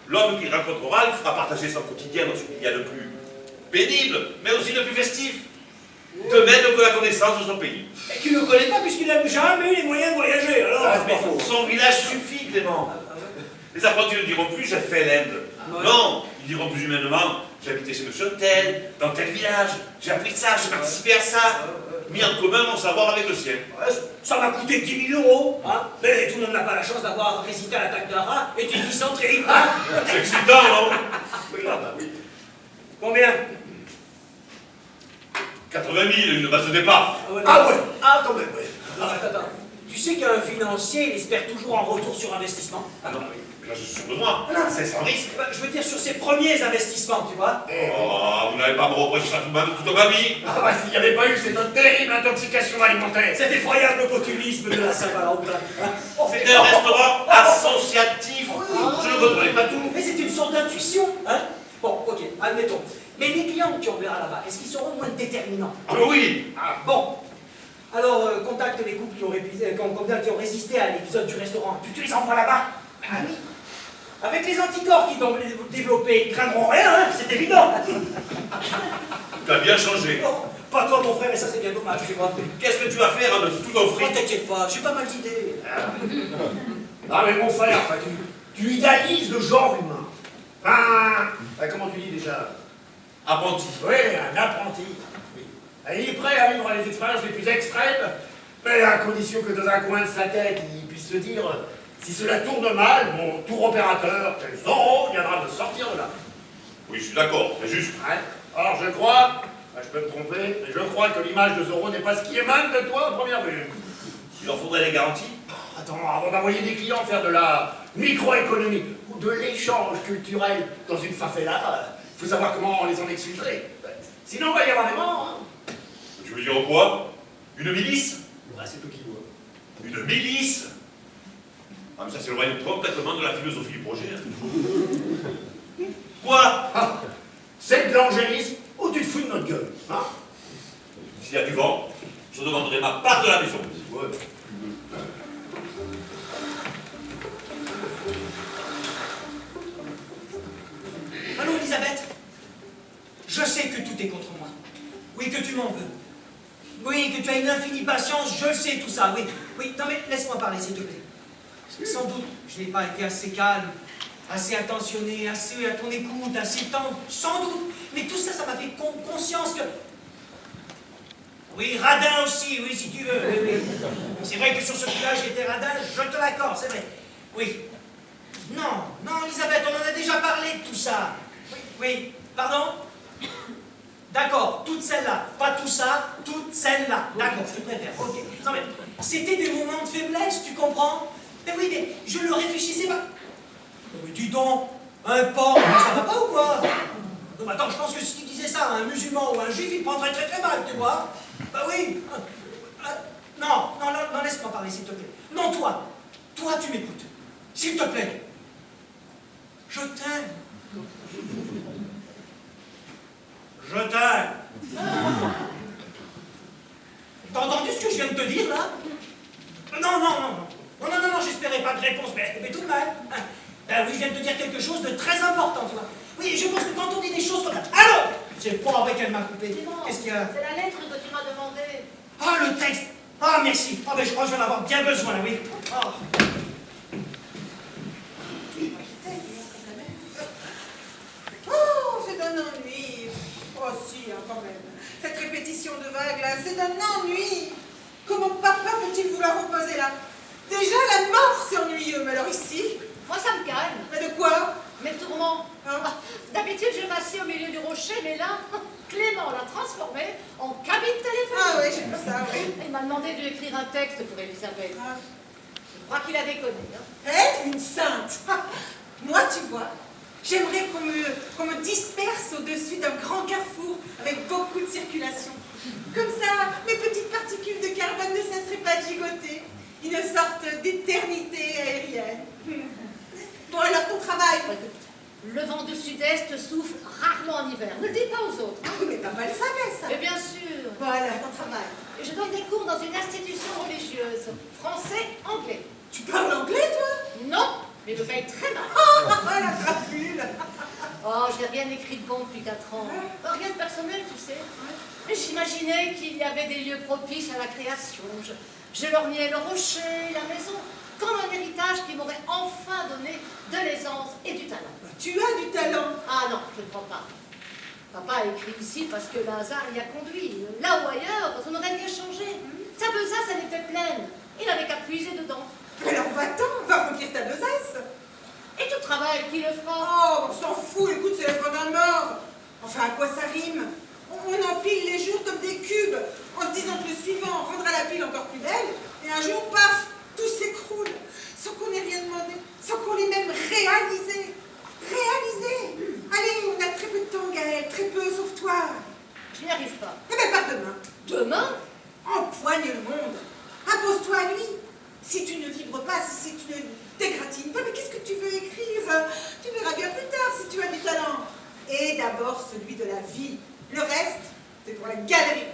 L'homme qui rencontrera, il fera partager son quotidien dans ce qu'il y a de plus pénible, mais aussi de plus festif. De même que la connaissance de son pays. Et tu ne le connais pas puisqu'il n'a jamais eu les moyens de voyager, alors Son village suffit, Clément. Les apprentis ne diront plus j'ai fait l'Inde. Non, ils diront plus humainement j'ai habité chez monsieur tel, dans tel village, j'ai appris ça, j'ai participé à ça. Mis en commun mon savoir avec le sien. Ça m'a coûté 10 000 €, hein. Mais tout le monde n'a pas la chance d'avoir résisté à l'attaque d'un rat et d'une dysenterie, hein. C'est excitant, non? Oui. Combien? 80 000, une base de départ. Ah ouais. Ah, quand même, ouais. Attends. Tu sais qu'un financier, il espère toujours en retour sur investissement? Ah non, mais là je suis sûr de moi. C'est sans risque. Je veux dire sur ses premiers investissements, tu vois. Oh, vous n'avez pas à me reprocher ça toute ma vie. Ah bah s'il n'y avait pas eu cette terrible intoxication alimentaire, cet effroyable populisme de la Saint-Valentin. C'était un restaurant associatif. Je ne contrôlais pas tout. Mais c'est une sorte d'intuition, hein. Bon, ok, admettons. Mais les clients que tu enverras là-bas, est-ce qu'ils seront moins déterminants? Ah oui. Bon. Alors, contacte les couples qui ont résisté à l'épisode du restaurant. Tu les envoies là-bas? Ah oui. Avec les anticorps qu'ils vont développer, ils craindront rien, hein, c'est évident. Tu as bien changé. Oh, pas toi, mon frère, et ça c'est bien dommage, tu vois. Qu'est-ce que tu vas faire de tout offrir? Oh, t'inquiète pas, j'ai pas mal d'idées. Ah mais mon frère, enfin, tu idéalises le genre humain. Enfin, comment tu dis déjà? Apprenti. Oui, un apprenti. Oui. Il est prêt à vivre les expériences les plus extrêmes, mais à condition que dans un coin de sa tête, il puisse se dire si cela tourne mal, mon tour opérateur, Zorro, viendra me sortir de là. Oui, je suis d'accord, c'est juste. Hein? Alors je crois, je peux me tromper, mais je crois que l'image de Zorro n'est pas ce qui émane de toi en première vue. Il leur faudrait des garanties. Attends, avant d'envoyer des clients faire de la microéconomie ou de l'échange culturel dans une favela, il faut savoir comment les en exfiltrer. Sinon, il va y avoir des morts. Hein. Tu veux dire quoi? Une milice? Ouais, c'est toi qui vois. Une milice? Ah, mais ça s'éloigne complètement de la philosophie du projet. Hein. Quoi? Ah, c'est de l'angélisme ou tu te fous de notre gueule, hein? S'il y a du vent, je demanderai ma part de la maison. Ouais. Allô, Elisabeth? Je sais que tout est contre moi. Oui, que tu m'en veux. Oui, que tu as une infinie patience, je sais tout ça, oui. Oui, non mais laisse-moi parler, s'il te plaît. Sans doute, je n'ai pas été assez calme, assez attentionné, assez à ton écoute, assez tendre, sans doute. Mais tout ça, ça m'a fait conscience que... Oui, radin aussi, oui, si tu veux, oui, oui. C'est vrai que sur ce coup-là, j'étais radin, je te l'accorde, c'est vrai. Oui. Non, non, Elisabeth, on en a déjà parlé de tout ça. Oui, oui, pardon? D'accord, toutes celles-là, pas tout ça, toutes celles-là. D'accord, je te préfère, ok. Non mais, c'était des moments de faiblesse, tu comprends? Mais oui, mais je le réfléchissais pas. Mais dis donc, un porc, ça va pas ou quoi? Non, mais attends, je pense que si tu disais ça à un musulman ou à un juif, il prendrait très très mal, tu vois? Bah oui. Non, non, non, non, laisse-moi parler, s'il te plaît. Non, toi, tu m'écoutes. S'il te plaît. Je t'aime. Je t'aime. T'as entendu ce que je viens de te dire, là? Non, non, non, non. Non, non, non, non, j'espérais pas de réponse, mais tout de même. Ben oui, je viens de te dire quelque chose de très important, tu vois. Oui, je pense que quand on dit des choses comme ça... Allô? C'est pas vrai qu'elle m'a coupé. Qu'est-ce qu'il y a? C'est la lettre que tu m'as demandée. Ah, le texte. Ah, merci. Ah, ben je crois que je vais en avoir bien besoin, oui. Oh. Oh, c'est d'un ennui. Oh si, hein, quand même. Cette répétition de vagues, là, c'est d'un ennui. Comment papa peut-il vouloir reposer là? Déjà, la mort, c'est ennuyeux, mais alors ici... Moi, ça me calme. Mais de quoi? Mes tourments. Hein? D'habitude, je m'assieds au milieu du rocher, mais là, Clément l'a transformé en cabine téléphonique. Ah oui, j'ai vu ça, oui. Il m'a demandé de lui écrire un texte pour Elisabeth. Ah. Je crois qu'il a déconné. Hein. Elle, une sainte. Moi, tu vois, j'aimerais qu'on me disperse au-dessus d'un grand carrefour avec beaucoup de circulation. Comme ça, mes petites particules de carbone ne cesseraient pas de gigoter. Une sorte d'éternité aérienne. Bon, alors ton travail? Le vent du sud-est souffle rarement en hiver. Ne le dis pas aux autres. Hein. Oui, mais papa le savait, ça. Mais bien sûr. Bon, alors, ton travail? Je donne des cours dans une institution religieuse. Français, anglais. Tu parles anglais, toi? Non, mais je paye très mal. Oh, la crapule. Oh, j'ai rien écrit de bon depuis 4 ans. Rien de personnel, tu sais. Mais j'imaginais qu'il y avait des lieux propices à la création. Je lorgnais le rocher, la maison, comme un héritage qui m'aurait enfin donné de l'aisance et du talent. Tu as du talent. Ah non, je ne crois pas. Papa a écrit ici parce que le hasard y a conduit. Là ou ailleurs, on aurait bien changé. Sa besace, elle était pleine. Il n'avait qu'à puiser dedans. Alors va-t'en, va remplir ta besace. Et tout travail, qui le fera? Oh, on s'en fout, écoute, c'est l'œuvre d'un mort. Enfin, à quoi ça rime? On empile les jours comme des cubes, en se disant que le suivant rendra la pile encore plus belle, et un jour, paf, tout s'écroule, sans qu'on ait rien demandé, sans qu'on l'ait même réalisé. Réalisé. Allez, on a très peu de temps, Gaëlle, très peu, sauf toi. Je n'y arrive pas. Eh bien, par demain. Demain? Empoigne le monde. Impose-toi à lui. Si tu ne vibres pas, si tu ne t'égratines pas, mais qu'est-ce que tu veux écrire? Tu verras bien plus tard si tu as du talent. Et d'abord celui de la vie. Le reste, c'est pour la galerie.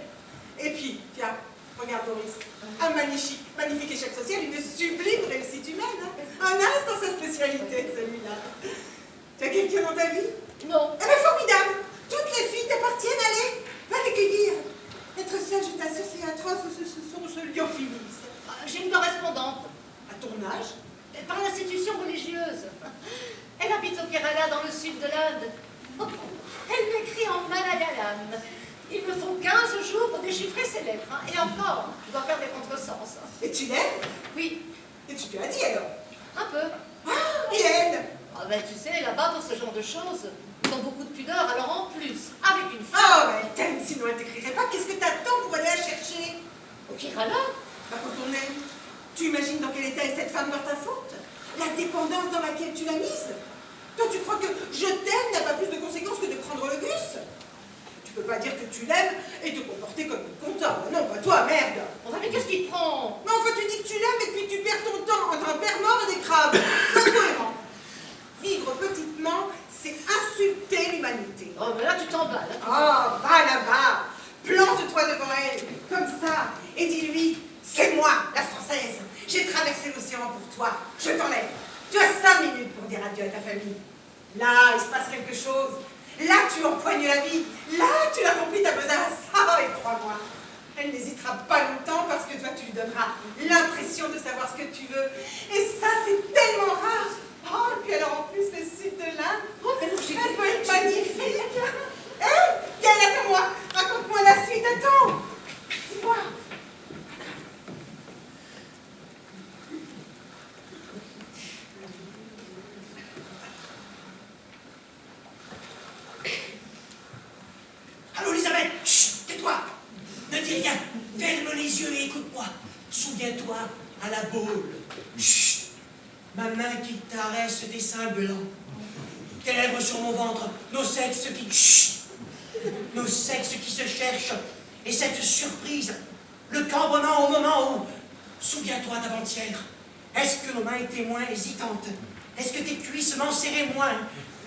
Et puis, tiens, regarde Boris, un magnifique échec social, une sublime réussite humaine. Hein. Un as dans sa spécialité, celui-là. Tu as quelqu'un dans ta vie? Non. Eh bien, formidable! Toutes les filles t'appartiennent, allez, va les cueillir. Être seule, je t'assure, c'est atroce, ce sont ce lyophilie. J'ai une correspondante. À ton âge? Par l'institution religieuse. Elle habite au Kerala, dans le sud de l'Inde. Elle m'écrit en malayalam. Il me faut 15 jours pour déchiffrer ses lettres. Hein. Et encore, je dois faire des contresens. Hein. Et tu l'aimes? Oui, Et tu te l'as dit alors? un peu. Ah, et elle? Ah ben tu sais, là-bas, pour ce genre de choses, ils ont beaucoup de pudeur. Alors en plus, avec une Oh, femme... ben elle t'aime, sinon elle t'écrirait pas. Qu'est-ce que t'attends pour aller la chercher? Au Kerala? Bah, quand on aime, tu imagines dans quel état est cette femme par ta faute? La dépendance dans laquelle tu l'as mise? Toi, tu crois que je t'aime n'a pas plus de conséquences que de prendre le bus? Tu peux pas dire que tu l'aimes et te comporter comme une comptable. Non, pas toi, merde! Enfin, mais qu'est-ce qui te prend? Mais enfin, tu dis que tu l'aimes et puis tu perds ton temps entre un père mort et des crabes. C'est incohérent. Vivre petitement, c'est insulter l'humanité. Oh, mais là, tu t'emballes. Hein. Oh, va là-bas, plante-toi devant elle, comme ça, et dis-lui, c'est moi, la Française. J'ai traversé l'océan pour toi, je t'enlève. Tu as 5 minutes pour dire adieu à ta famille. Là, il se passe quelque chose. Là, tu empoignes la vie. Là, tu accomplis ta besace. Ah, et crois-moi, elle n'hésitera pas longtemps parce que toi, tu lui donneras l'impression de savoir ce que tu veux. Et ça, c'est tellement rare. Oh, et puis alors, en plus, le sud de l'Inde, Oh, mais non, j'ai elle peut être magnifique. Hé, Gaël, attends-moi. Raconte-moi la suite, attends. Dis-moi. Allô, Elisabeth, chut, tais-toi. Ne dis rien. Ferme les yeux et écoute-moi. Souviens-toi à la boule. Chut. Ma main qui caresse tes seins blancs. Tes lèvres sur mon ventre. Nos sexes qui... Chut. Nos sexes qui se cherchent. Et cette surprise. Le cambrement au moment où... Souviens-toi d'avant-hier. Est-ce que nos mains étaient moins hésitantes? Est-ce que tes cuisses m'enserraient moins?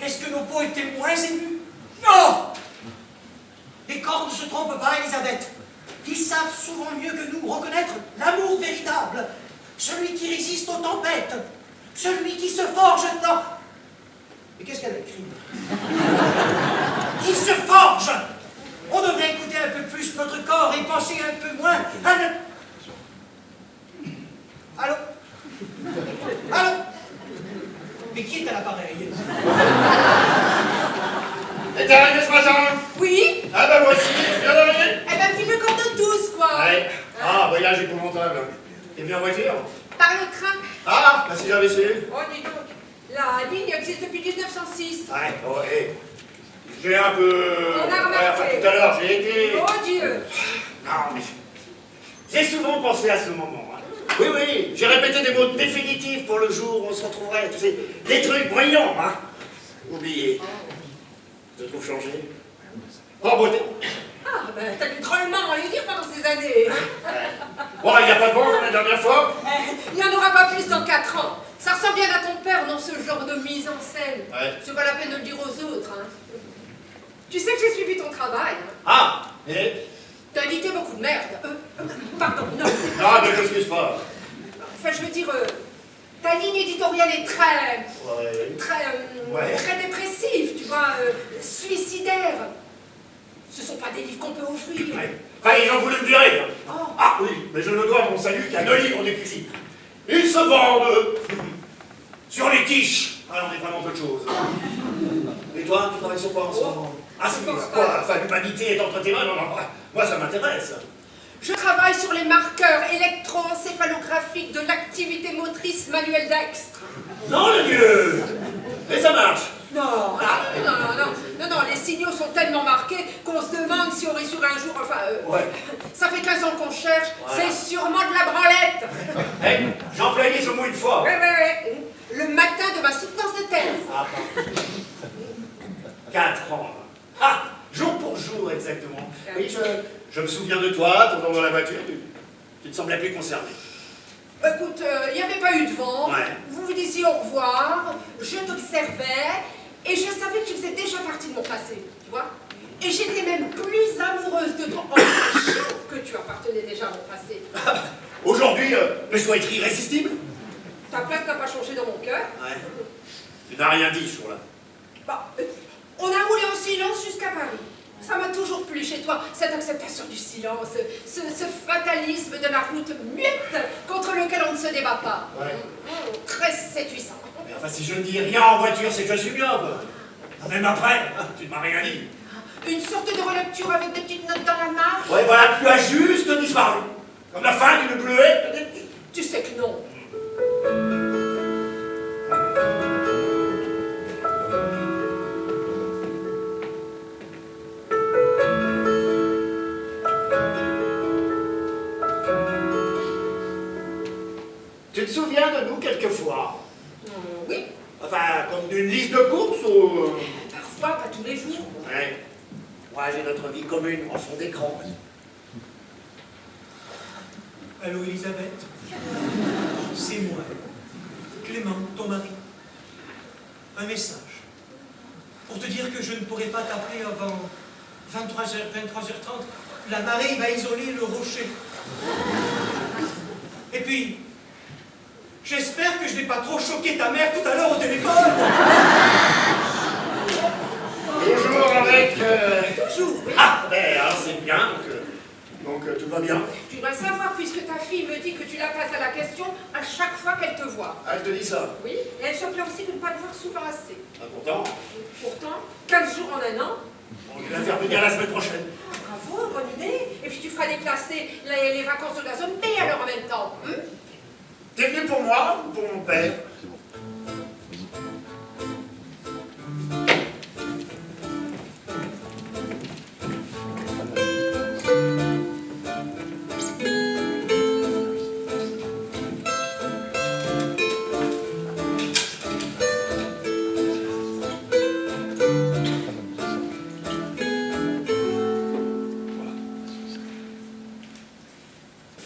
Est-ce que nos peaux étaient moins émues? Non! Les corps ne se trompent pas, Elisabeth. Ils savent souvent mieux que nous reconnaître l'amour véritable. Celui qui résiste aux tempêtes. Celui qui se forge dans... Mais qu'est-ce qu'elle a écrit? Qui se forge! On devrait écouter un peu plus notre corps et penser un peu moins à notre... Allô? Allô? Mais qui est à l'appareil? Et t'es arrivé ce matin? Oui? Ah ben moi aussi, je viens d'arriver. Eh ben, un petit peu comme nous tous, quoi. Ouais. Ah, voyage épouvantable. T'es venu en voiture? Par le train. Ah, bah si j'avais su. Oh, dis donc. La ligne existe depuis 1906. Ouais, oh, hé. J'ai un peu... On a remarqué. Enfin, tout à l'heure, j'ai été... Oh Dieu. Non, mais... J'ai souvent pensé à ce moment. Hein. Oui, oui, j'ai répété des mots définitifs pour le jour où on se retrouverait. Tu sais, des trucs brillants, hein. Oublié. Je te trouve changé. Oh, beauté. Ah, ben, t'as dû drôlement enlire pendant ces années. Bon, il n'y a pas de vent comme la dernière fois. Il n'y en aura pas plus dans 4 ans. Ça ressemble bien à ton père dans ce genre de mise en scène. Ouais. C'est pas la peine de le dire aux autres. Hein. Tu sais que j'ai suivi ton travail. Hein. Ah, et... T'as édité beaucoup de merde. Pardon, non. Ah, ne t'excuse pas. Enfin, je veux dire, ta ligne éditoriale est très... Ouais. Très, très dépressive, tu vois, suicidaire. Ce sont pas des livres qu'on peut offrir. Ouais. Enfin, ils ont voulu me virer. Hein. Oh. Ah oui, mais je ne dois mon salut qu'à 2 livres des cuisines. Ils se vendent sur les quiches. Ah, on est vraiment peu de choses. Et toi, tu travailles sur quoi en ce moment? Ah, c'est quoi? Enfin, l'humanité est entre tes mains? Non, non, moi ça m'intéresse. Je travaille sur les marqueurs électroencéphalographiques de l'activité motrice manuelle dextre. Non, le Dieu! Et ça marche? Non, non, les signaux sont tellement marqués qu'on se demande si on réussit un jour, enfin, Ouais. ça fait 15 ans qu'on cherche, Voilà. c'est sûrement de la branlette. Hé, j'ai employé ce mot une fois. Ouais. Le matin de ma soutenance de terre. Ah, 4 ans. Ah, jour pour jour, exactement. Oui, je me souviens de toi, tournant dans la voiture, tu te semblais plus concerné. Écoute, il n'y avait pas eu de vent, Ouais. vous vous disiez au revoir, je t'observais, Et je savais que tu faisais déjà partie de mon passé, tu vois. Et j'étais même plus amoureuse de toi en sachant que tu appartenais déjà à mon passé. Aujourd'hui, je dois être irrésistible. Ta place n'a pas changé dans mon cœur. Ouais. Tu n'as rien dit ce jour-là. Bah, on a roulé en silence jusqu'à Paris. Ça m'a toujours plu chez toi, cette acceptation du silence, ce fatalisme de la route muette contre lequel on ne se débat pas. Ouais. Très séduisant. Mais enfin, si je ne dis rien en voiture, c'est que je suis myope. Même après, tu ne m'as rien dit. Une sorte de relecture avec des petites notes dans la marge. Ouais, voilà, tu as juste disparu. Comme la fin d'une bleuette. Tu sais que non. Tu te souviens de nous quelquefois? Oui, Enfin, comme d'une liste de courses ou... parfois, pas tous les jours. Ouais. Moi, j'ai notre vie commune en fond d'écran. Allô, Elisabeth? C'est moi. Clément, ton mari. Un message. Pour te dire que je ne pourrai pas t'appeler avant 23h30. La marée va isoler le rocher. Et puis, j'espère que je n'ai pas trop choqué ta mère tout à l'heure au téléphone. Toujours avec... Toujours, oui. Ah, ben alors c'est bien, donc tout va bien. Tu dois le savoir puisque ta fille me dit que tu la passes à la question à chaque fois qu'elle te voit. Ah, elle te dit ça. Oui, et elle se plaint aussi de ne pas te voir souvent assez. Ah, pourtant, Pourtant, 15 jours en un an. on va la faire venir la semaine prochaine. Bravo, bonne idée. Et puis tu feras déplacer les vacances de la zone B alors en même temps. T'es venu pour moi ou pour mon père?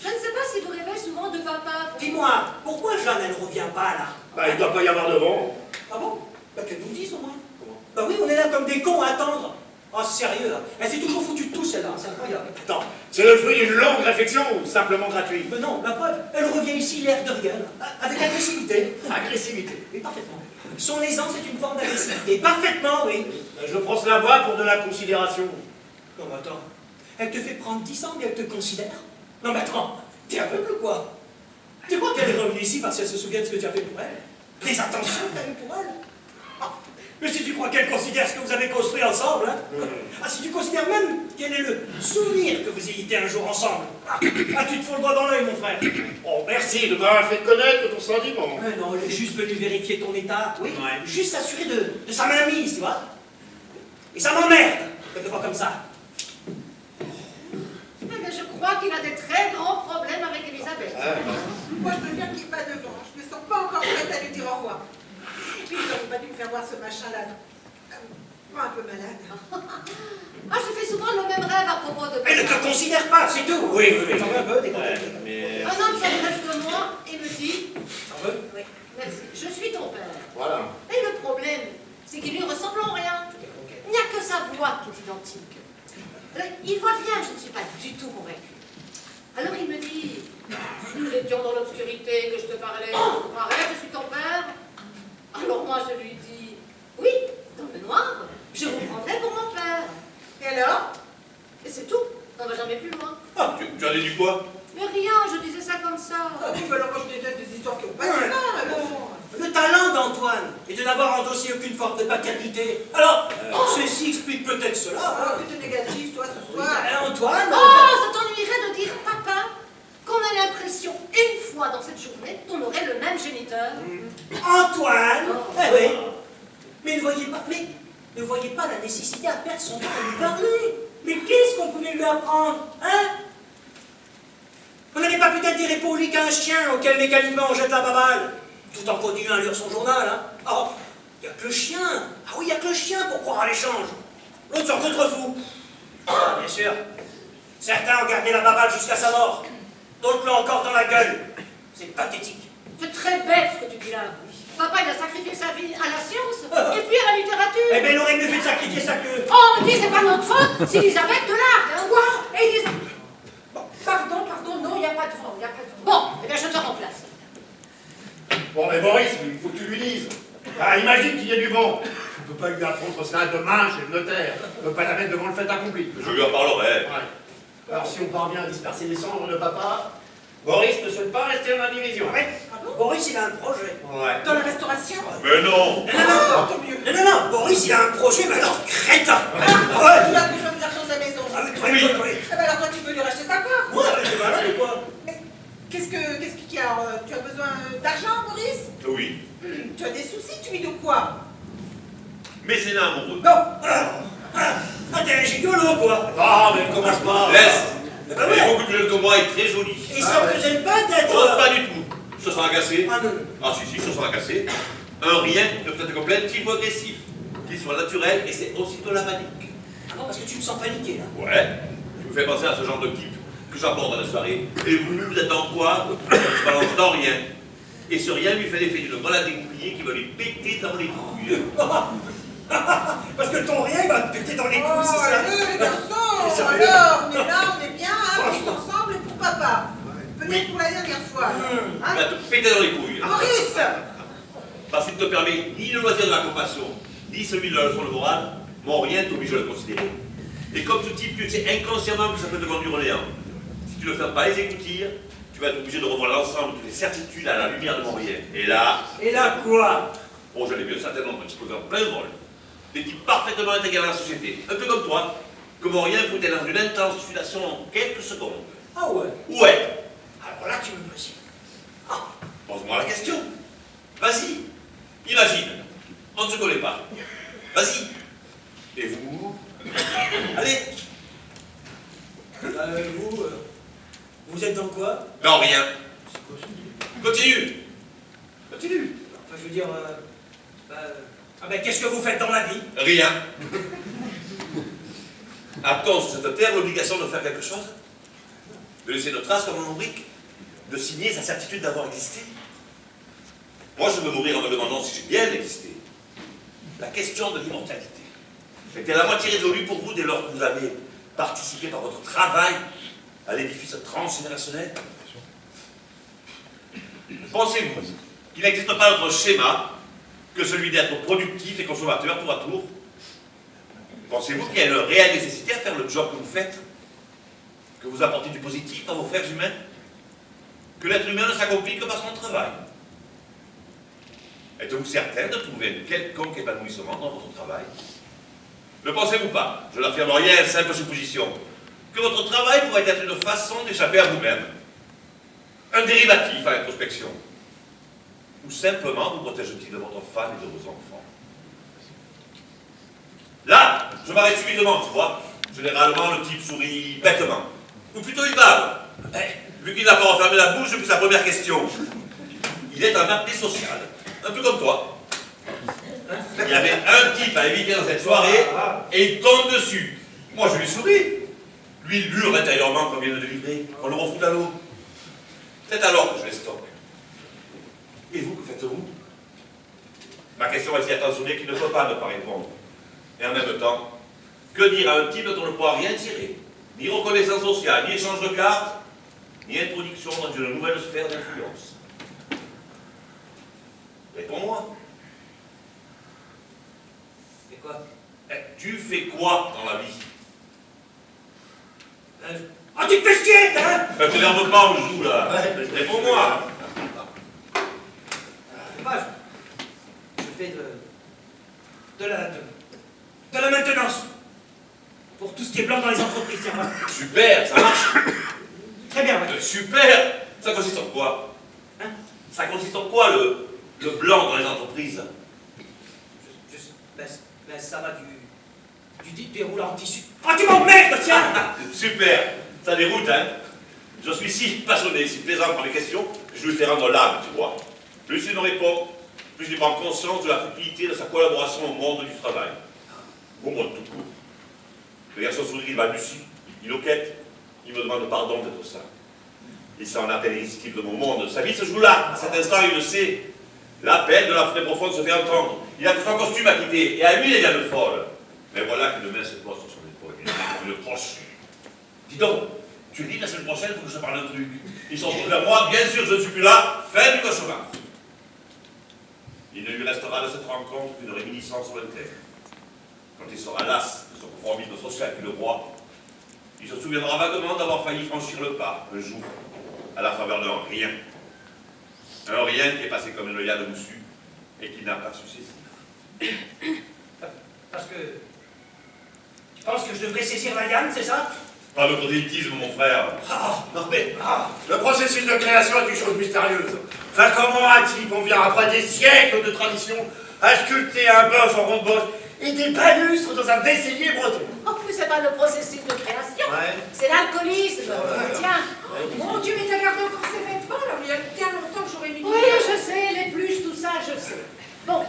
Je ne sais pas si vous rêvez souvent de papa. Dis-moi, pourquoi Jeanne, elle ne revient pas là? Bah, il doit pas y avoir de vent. Ah bon? Bah qu'elle nous dise au moins. Bah oui, on est là comme des cons à attendre. Oh, sérieux, là. Elle s'est toujours foutue de tout, celle-là, c'est incroyable. Attends, c'est le fruit d'une longue réflexion ou simplement gratuit? Mais non, la preuve, elle revient ici l'air de rien, avec agressivité. Agressivité. Oui, parfaitement. Son aisance est une forme d'agressivité. Parfaitement, oui. Je prends cela voix pour de la considération. Non, mais attends. Elle te fait prendre 10 ans, mais elle te considère? Non, mais attends, t'es aveugle ou quoi? Tu crois qu'elle est revenue ici parce qu'elle se souvient de ce que tu as fait pour elle? Les attentions que tu as eues pour elle? Ah, mais si tu crois qu'elle considère ce que vous avez construit ensemble, hein? Ah, si tu considères même quel est le souvenir que vous ayez été un jour ensemble, ah, tu te fous le doigt dans l'œil, mon frère. Oh, merci de m'avoir fait connaître ton sentiment. Mais non, elle est juste venue vérifier ton état, oui. Ouais. Juste s'assurer de sa mainmise, tu vois. Et ça m'emmerde, que tu vois comme ça. Mais je crois qu'il a des très grands problèmes avec Elisabeth. Moi, je préfère qu'il n'y ait pas de vent. Je ne me sens pas encore prête à lui dire au revoir. Et puis, ils n'auraient pas dû me faire voir ce machin-là. Moi, un peu malade. Ah, je fais souvent le même rêve à propos de papa. Elle ne te considère pas, c'est tout. Oui, oui, oui. T'en veux un peu, Mais... Un homme s'approche de moi et me dit T'en veux? oui, merci, je suis ton père. Voilà. Et le problème, c'est qu'il lui ressemble en rien. Il n'y a que sa voix qui est identique. Il voit bien que je ne suis pas du tout convaincue. Alors il me dit, nous étions dans l'obscurité, que je te parlais, tu croirais que je suis ton père? Alors moi je lui dis, oui, dans le noir, je vous prendrai pour mon père. Et alors? Et c'est tout, on ne va jamais plus loin. Ah, tu en as dit quoi? Mais rien, je disais ça comme ça. Ah oui, mais alors moi, je déteste des histoires qui n'ont pas de fin, alors. Le talent d'Antoine est de n'avoir endossé aucune forme de paternité. Alors, ceci explique peut-être cela. Ah, Hein. que t'es négatif, toi, ce soir. Antoine Oh, ça t'ennuierait de dire, papa, qu'on a l'impression, une fois dans cette journée, qu'on aurait le même géniteur. Antoine Oh. Eh oui. Mais ne voyez pas la nécessité à perdre son temps à lui parler. Mais qu'est-ce qu'on pouvait lui apprendre, hein? On n'avait pas plus d'intérêt pour lui qu'un chien auquel mécaniquement on jette la baballe, tout en continuant à lire son journal, hein? Oh, il n'y a que le chien. Ah oui, il n'y a que le chien pour croire à l'échange. L'autre s'en contrefou. Ah, bien sûr. Certains ont gardé la baballe jusqu'à sa mort. D'autres l'ont encore dans la gueule. C'est pathétique. C'est très bête ce que tu dis là. Papa, il a sacrifié sa vie à la science et puis à la littérature. Eh bien, il aurait mieux fait de sacrifier sa queue. Oh, mais dis, c'est pas notre faute, c'est Elisabeth de l'Arc. Hein. Quoi? Elisabeth? Bon, pardon, non, il n'y a pas de vent, il n'y a pas de vent. Bon, eh bien, je te remplace. Bon, mais Boris, il faut que tu lui dises. Ah, imagine qu'il y ait du vent. On ne peut pas lui apprendre ça demain chez le notaire. On ne peut pas la mettre devant le fait accompli. Je lui en parlerai. Ouais. Alors, si on parvient à disperser les cendres de papa, Boris ne souhaite pas rester en indivision. Ouais. Ah bon? Boris, il a un projet. Ouais. Dans la restauration? Mais non. Tant mieux. Non, Boris, il a un projet, mais alors crétin. Tu as besoin de l'argent de la maison. Ah, mais Oui. Eh ben alors toi tu peux lui racheter sa part. Moi, c'est malade ou quoi? Mais qu'est-ce qu'il y a? Tu as besoin d'argent, Boris? Oui. Tu as des soucis, tu vis de quoi? Mécénat amoureux. Ah, t'es un gigolo, quoi. Ah, mais ne commence pas. Laisse. Ah Elle ouais. est beaucoup plus jeune que moi et très jolie. Et ça ne te gêne pas d'être... Oh, pas du tout. Je te sens agacé. Ah non, non. Ah si, je te sens agacé. Un rien ne peut être complet type agressif. Qu'il soit naturel et c'est aussi de la panique. Ah non, parce que tu me sens paniqué, là. Ouais. Tu me fais penser à ce genre de type que j'aborde à la soirée. Et vous êtes dans quoi? Je balance dans rien. Et ce rien lui fait l'effet d'une balade dégoupillée qui va lui péter dans les couilles. Parce que ton rien, il va te péter dans les Oh, couilles, c'est ça? allez, les garçons! C'est sérieux? Alors, on est là, on est bien, hein, tous ensemble et pour papa. Peut-être Oui. pour la dernière fois. Il Hein? va te péter dans les couilles. Maurice! Parce qu'il ne te permet ni le loisir de la compassion, ni celui de la leçon de morale, mon rien t'oblige à le considérer. Et comme ce type, tu sais inconsciemment que ça peut te conduire au néant. Si tu ne fais pas les écoutir, tu vas être obligé de revoir l'ensemble de tes certitudes à la lumière de mon rien. Et là, quoi? oh, j'en ai vu un certain nombre explosés en plein vol. Des types parfaitement intégrés à la société, un peu comme toi, que mon rien foutait dans une intense sudation en quelques secondes. Ah ouais? Ouais. Alors là, tu me pressions. Pose-moi la question. Vas-y. Imagine. On ne se connaît pas. Vas-y. Et vous? Allez. Vous êtes dans quoi? Non, rien. Continue. Continue. Enfin, je veux dire... Ah ben, qu'est-ce que vous faites dans la vie? Rien. A-t-on sur cette terre l'obligation de faire quelque chose? De laisser nos traces comme un ombrique? De signer sa certitude d'avoir existé? Moi, je veux mourir en me demandant si j'ai bien existé. La question de l'immortalité était la moitié résolue pour vous dès lors que vous avez participé par votre travail à l'édifice transgénérationnel. Pensez-vous qu'il n'existe pas d'autre schéma que celui d'être productif et consommateur tour à tour? Pensez-vous qu'il y a une réelle nécessité à faire le job que vous faites? Que vous apportez du positif à vos frères humains? Que l'être humain ne s'accomplit que par son travail? Êtes-vous certain de trouver un quelconque épanouissement dans votre travail? Ne pensez-vous pas, je l'affirme rien, simple supposition, que votre travail pourrait être une façon d'échapper à vous-même? Un dérivatif à l'introspection? Ou simplement vous protège-t-il de votre femme et de vos enfants? Là, je m'arrête subitement, tu vois. Généralement, le type sourit bêtement. Ou plutôt il bave. Vu qu'il n'a pas refermé la bouche depuis sa première question. Il est un appelé social, un peu comme toi. Il y avait un type à éviter dans cette soirée, et il tombe dessus. Moi, je lui souris. Lui, il hurle intérieurement qu'on vient de délivrer. On le refoute à l'eau. C'est alors que je l'estoque. Et vous, que faites-vous? Ma question est si attentionnée qu'il ne peut pas ne pas répondre. Et en même temps, que dire à un type dont on ne pourra rien tirer? Ni reconnaissance sociale, ni échange de cartes, ni introduction dans une nouvelle sphère d'influence. Réponds-moi. C'est quoi? Tu fais quoi dans la vie? Ah, tu te fais chier, hein? Ne t'énerve pas, on joue là. Ouais, Réponds-moi. C'est pas, je fais de la maintenance. Pour tout ce qui est blanc dans les entreprises, tiens, voilà. Super, ça marche. Très bien, ouais. Super. Ça consiste en quoi? Hein? Ça consiste en quoi le blanc dans les entreprises? Ben, ça va du déroulant en tissu. Ah, tu m'emmerdes, tiens! Super, ça déroute, hein? Je suis si passionné, si plaisant par les questions, que je lui fais rendre l'âme, tu vois. Plus il me répond, plus il prend conscience de la futilité de sa collaboration au monde du travail. Au monde tout court. Le garçon sourit, il balbutie, il hoquette, il me demande pardon d'être ça. Il s'en appelle irrésistible de mon monde. Sa vie se joue là, à cet instant, il le sait. L'appel de la forêt profonde se fait entendre. Il a que son costume à quitter, et à lui, il y a de folle. Mais voilà qu'une main se pose sur son épaule, il a comme une croche. Dis donc, tu dis la semaine prochaine, il faut que je te parle d'un truc. Ils sont venus vers moi, bien sûr, je ne suis plus là, fin du cauchemar. Il ne lui restera de cette rencontre qu'une réminiscence lointaine. Quand il sera las de son conformisme social qui le broie, il se souviendra vaguement d'avoir failli franchir le pas, un jour, à la faveur d'un rien. Un rien qui est passé comme une œillade moussue et qui n'a pas su saisir. Parce que... Tu penses que je devrais saisir la liane, c'est ça? Pas de prosélytisme, mon frère. Ah, non mais, le processus de création est une chose mystérieuse. Enfin, comment un type, on vient après des siècles de tradition, à sculpter un bœuf en rond de bosse et des balustres dans un vaisselier breton? En plus, c'est pas le processus de création, Ouais. c'est l'alcoolisme. Tiens. Mon Dieu, mais t'as gardé encore ces vêtements, là, il y a bien longtemps que j'aurais mis... Oui, je sais, les pluches, tout ça, je sais. Bon,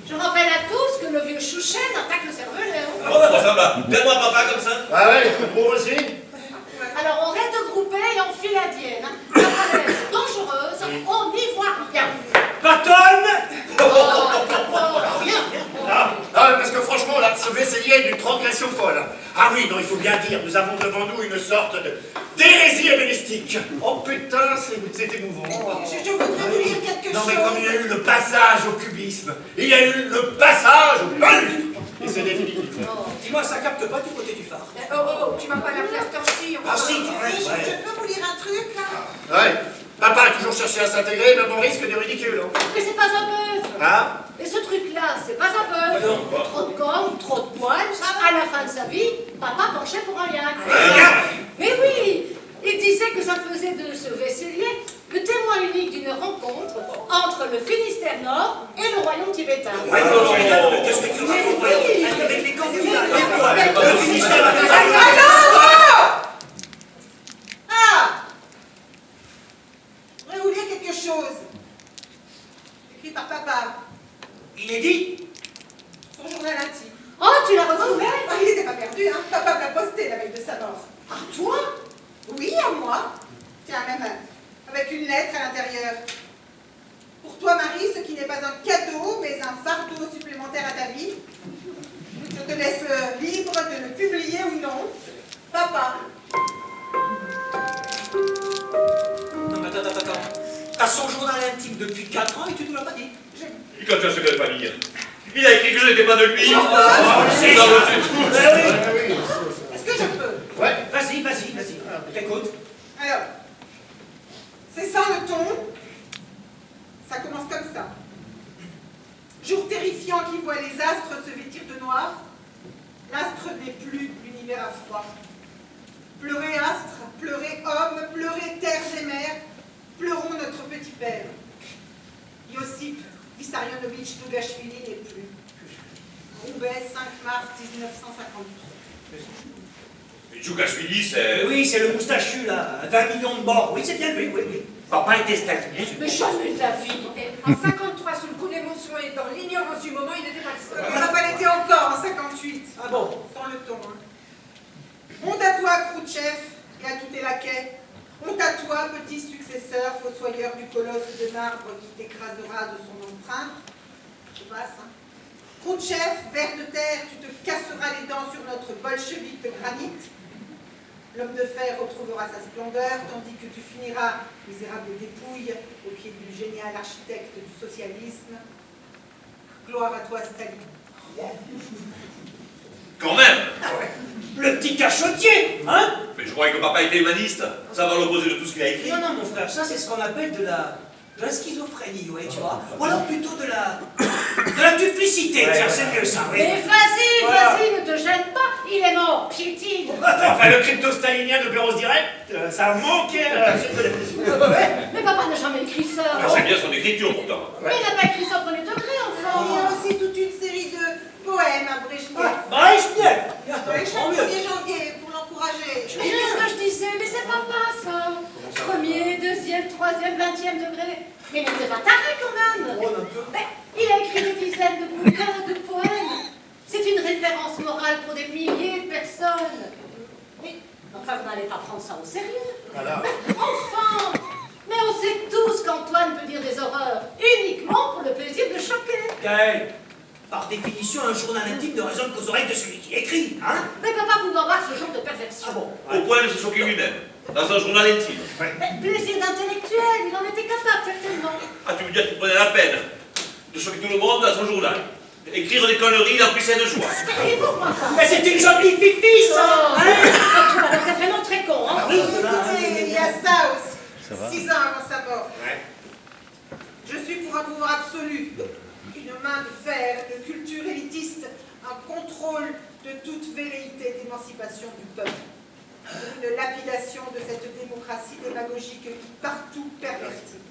je rappelle à tous que le vieux Chouchen attaque le cervelet. Ah bon, ça ressemble à... Donne-moi papa comme ça. Ah ouais, les coupeaux aussi? Alors, on reste groupés et on file à Dienne. La falaise dangereuse, on n'y voit rien. Pattonne! Rien. Ah, parce que franchement, là, ce vaisselier est d'une transgression folle. Ah oui, non, il faut bien dire, nous avons devant nous une sorte d'hérésie hellénistique. Oh putain, c'est émouvant. Je voudrais vous lire quelque Non chose. mais comme il y a eu le passage au cubisme, il y a eu le passage au balustre. Et c'est définitif. Dis-moi, ça capte pas du côté du phare. Tu vas pas l'appeler Afterski, Ah si, Oui, quand même. je peux vous lire un truc, là? Ouais. Papa a toujours cherché à s'intégrer, même au risque du ridicule. Mais c'est pas un bœuf. Hein? Et ce truc-là, c'est pas un bœuf. Trop de cornes, trop de poils. À la fin de sa vie, papa penchait pour un yak. Mais oui, il disait que ça faisait de ce vaisselier le témoin unique d'une rencontre entre le Finistère Nord et le royaume tibétain. Qu'est-ce que tu racontes avec les candidats? Le Finistère Ah! Je voudrais vous lire quelque chose. Écrit par papa. Inédit? Son journal intime. Oh, tu l'as retrouvé? Ah, il n'était pas perdu, hein. Papa me l'a posté la veille de sa mort. À toi? Oui, à moi. Tiens, même avec une lettre à l'intérieur. Pour toi, Marie, ce qui n'est pas un cadeau, mais un fardeau supplémentaire à ta vie. Je te laisse libre de le publier ou non. Papa. Non, mais attends. T'as son journal intime depuis 4 ans et tu nous l'as pas dit. Et quand tu as secret de famille, il a écrit que je n'étais pas de lui. C'est Ça ça. me tue tous. Est-ce que je peux? Ouais. Vas-y. T'écoute. Alors, c'est ça le ton. Ça commence comme ça. Jour terrifiant qui voit les astres se vêtir de noir. L'astre n'est plus, l'univers à froid. Pleurez astres, pleurez hommes, pleurez terres et mers. Pleurons notre petit père. Iosip Vissarionovitch Dougashvili n'est plus. Roubaix, 5 mars 1953. Et Djoukashvili, c'est... Oui, c'est le moustachu là, 20 millions de morts. Oui, c'est bien lui, oui. Papa était stalinien. Mais jamais de la vie. En 53, sous le coup d'émotion et dans l'ignorance du moment, il n'était pas le seul. Papa l'était encore en 58. Ah bon? Sans le ton. Hein. Honte à toi, Khrouchtchev, et à tous tes laquais. Honte à toi, petit successeur, fossoyeur du colosse de marbre qui t'écrasera de son empreinte. Je passe, hein. Khrouchtchev, ver de terre, tu te casseras les dents sur notre bolchevique de granit. L'homme de fer retrouvera sa splendeur, tandis que tu finiras, misérable dépouille, au pied du génial architecte du socialisme. Gloire à toi, Staline. Quand même. Le petit cachotier, hein? Mais je croyais que papa était humaniste. Ça va l'opposé de tout ce qu'il a écrit. Non, mon frère, ça c'est ce qu'on appelle de la schizophrénie, ouais, tu vois. Ou alors plutôt de la duplicité, tiens, c'est mieux ça, oui. Mais vas-y, Voilà. ne te gêne pas, il est mort, piétine. Enfin, le crypto-stalinien de Bureau Direct, ça manquait à la suite de l'émission. Mais papa n'a jamais écrit ça. Ah, c'est bien son écriture pourtant. Mais il n'a pas écrit ça au premier degré, Il y a enfin. aussi toute une série de poèmes à Brejnev. Brejnev. Chaque Tant mieux. 1er janvier, pour l'encourager. Mais qu'est-ce que je disais? Mais c'est papa, ça. Premier, deuxième, troisième, 20e degré. Mais il n'était pas taré quand même. Mais il a écrit des dizaines de bouquins, de poèmes. C'est une référence morale pour des milliers de personnes. Mais enfin, vous n'allez pas prendre ça au sérieux. Voilà. Mais enfin, mais on sait tous qu'Antoine peut dire des horreurs uniquement pour le Gaël, par définition, un journal intime ne résonne qu'aux oreilles de celui qui écrit, hein? Mais papa pouvait avoir ce genre de perversion. Ah bon? Au point de se choquer lui-même, dans un journal intime. Mais plaisir d'intellectuel, il en était capable, certainement. Ah, tu veux dire qu'il prenait la peine de choquer tout le monde dans son journal? Écrire des conneries, il remplissait de joie. Et pourquoi pas? Mais c'est une jolie fifi, ça! Hein? Alors, t'es vraiment très con, hein? Écoutez, il y a ça aussi. 6 ans avant sa mort. Je suis pour un pouvoir absolu, une main de fer, de culture élitiste, un contrôle de toute velléité d'émancipation du peuple. Une lapidation de cette démocratie démagogique qui partout pervertit.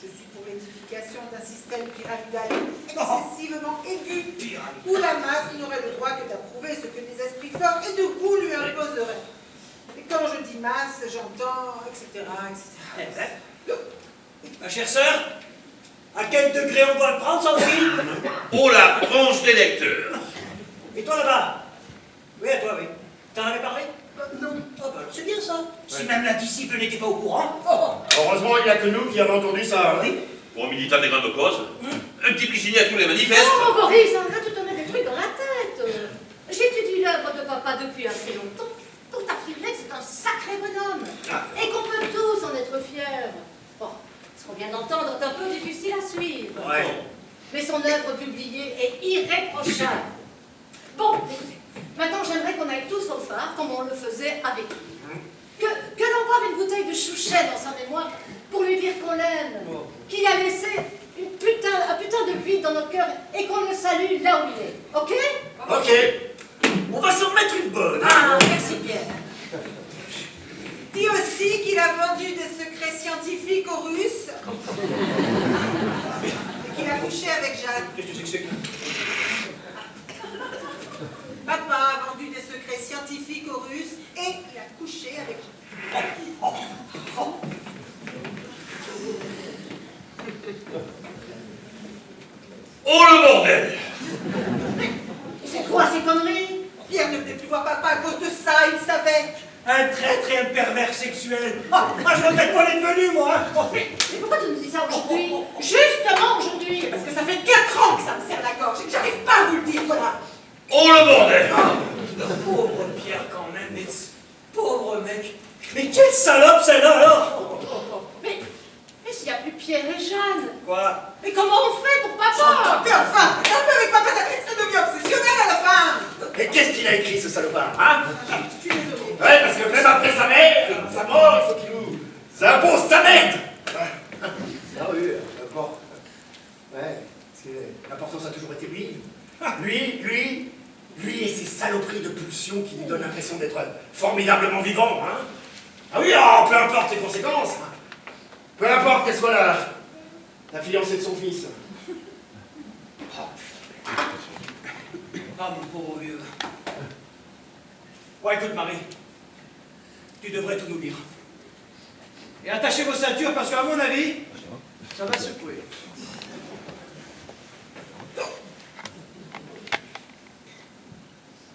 Je suis pour l'édification d'un système pyramidal excessivement aigu, où la masse n'aurait le droit que d'approuver ce que des esprits forts et de goût lui imposeraient. Et quand je dis masse, j'entends, etc., etc. Ma chère sœur, à quel degré on doit le prendre, ça aussi? Oh la tronche des lecteurs! Et toi là-bas? Oui, à toi, oui. T'en avais parlé? Non. Oh, bah, c'est bien ça. Si même la disciple n'était pas au courant. Oh. Heureusement, il n'y a que nous qui avons entendu ça. Oui. Pour un militant des grandes causes, un type qui signe à tous les manifestes. Oh, Boris, là, tu te mets des trucs dans la tête. J'étudie l'œuvre de papa depuis assez longtemps. Pour t'affirmer que c'est un sacré bonhomme. Et qu'on peut tous en être fiers. Bon, ce qu'on vient d'entendre est un peu difficile à suivre. Ouais. Mais son œuvre publiée est irréprochable. Bon, écoutez, maintenant j'aimerais qu'on aille tous au phare, comme on le faisait avec lui. Que l'on boive une bouteille de chouchet dans sa mémoire pour lui dire qu'on l'aime, qu'il a laissé un putain de vide dans notre cœur et qu'on le salue là où il est. Ok? Ok. On va s'en mettre une bonne. Ah, merci Pierre. Dit aussi qu'il a vendu des secrets scientifiques aux Russes et qu'il a couché avec Jeanne. Qu'est-ce que c'est que Papa a vendu des secrets scientifiques aux Russes et il a couché avec Jeanne. Oh le bordel! C'est quoi ces conneries? Pierre ne voulait plus voir papa à cause de ça, il savait. Un traître et un pervers sexuel. Ah, je regrette pas d'être venu, moi. Hein. Mais pourquoi tu nous dis ça aujourd'hui? Justement aujourd'hui. Parce que ça fait 4 ans que ça me serre la gorge et que j'arrive pas à vous le dire, voilà. Oh le bordel! Pauvre Pierre, quand même, mais pauvre mec. Mais quelle salope, celle-là, alors? Mais s'il n'y a plus Pierre et Jeanne, Quoi? mais comment on fait pour papa? Mais enfin, un peu avec papa, ça devient obsessionnel à la fin. Et qu'est-ce qu'il a écrit, ce salopard, hein? Je suis désolée. Ouais, parce que même après sa mère, sa mort, il faut qu'il nous impose sa merde. Ah oui, d'accord. Ouais, parce que l'important, ça a toujours été lui. Lui et ses saloperies de pulsions qui lui donnent l'impression d'être formidablement vivant, hein. Ah oui, alors, peu importe les conséquences. Hein. Peu importe qu'elle soit la fiancée de son fils. Ah, mon pauvre vieux. Bon, écoute, Marie. Tu devrais tout nous dire. Et attachez vos ceintures parce qu'à mon avis, ça va secouer.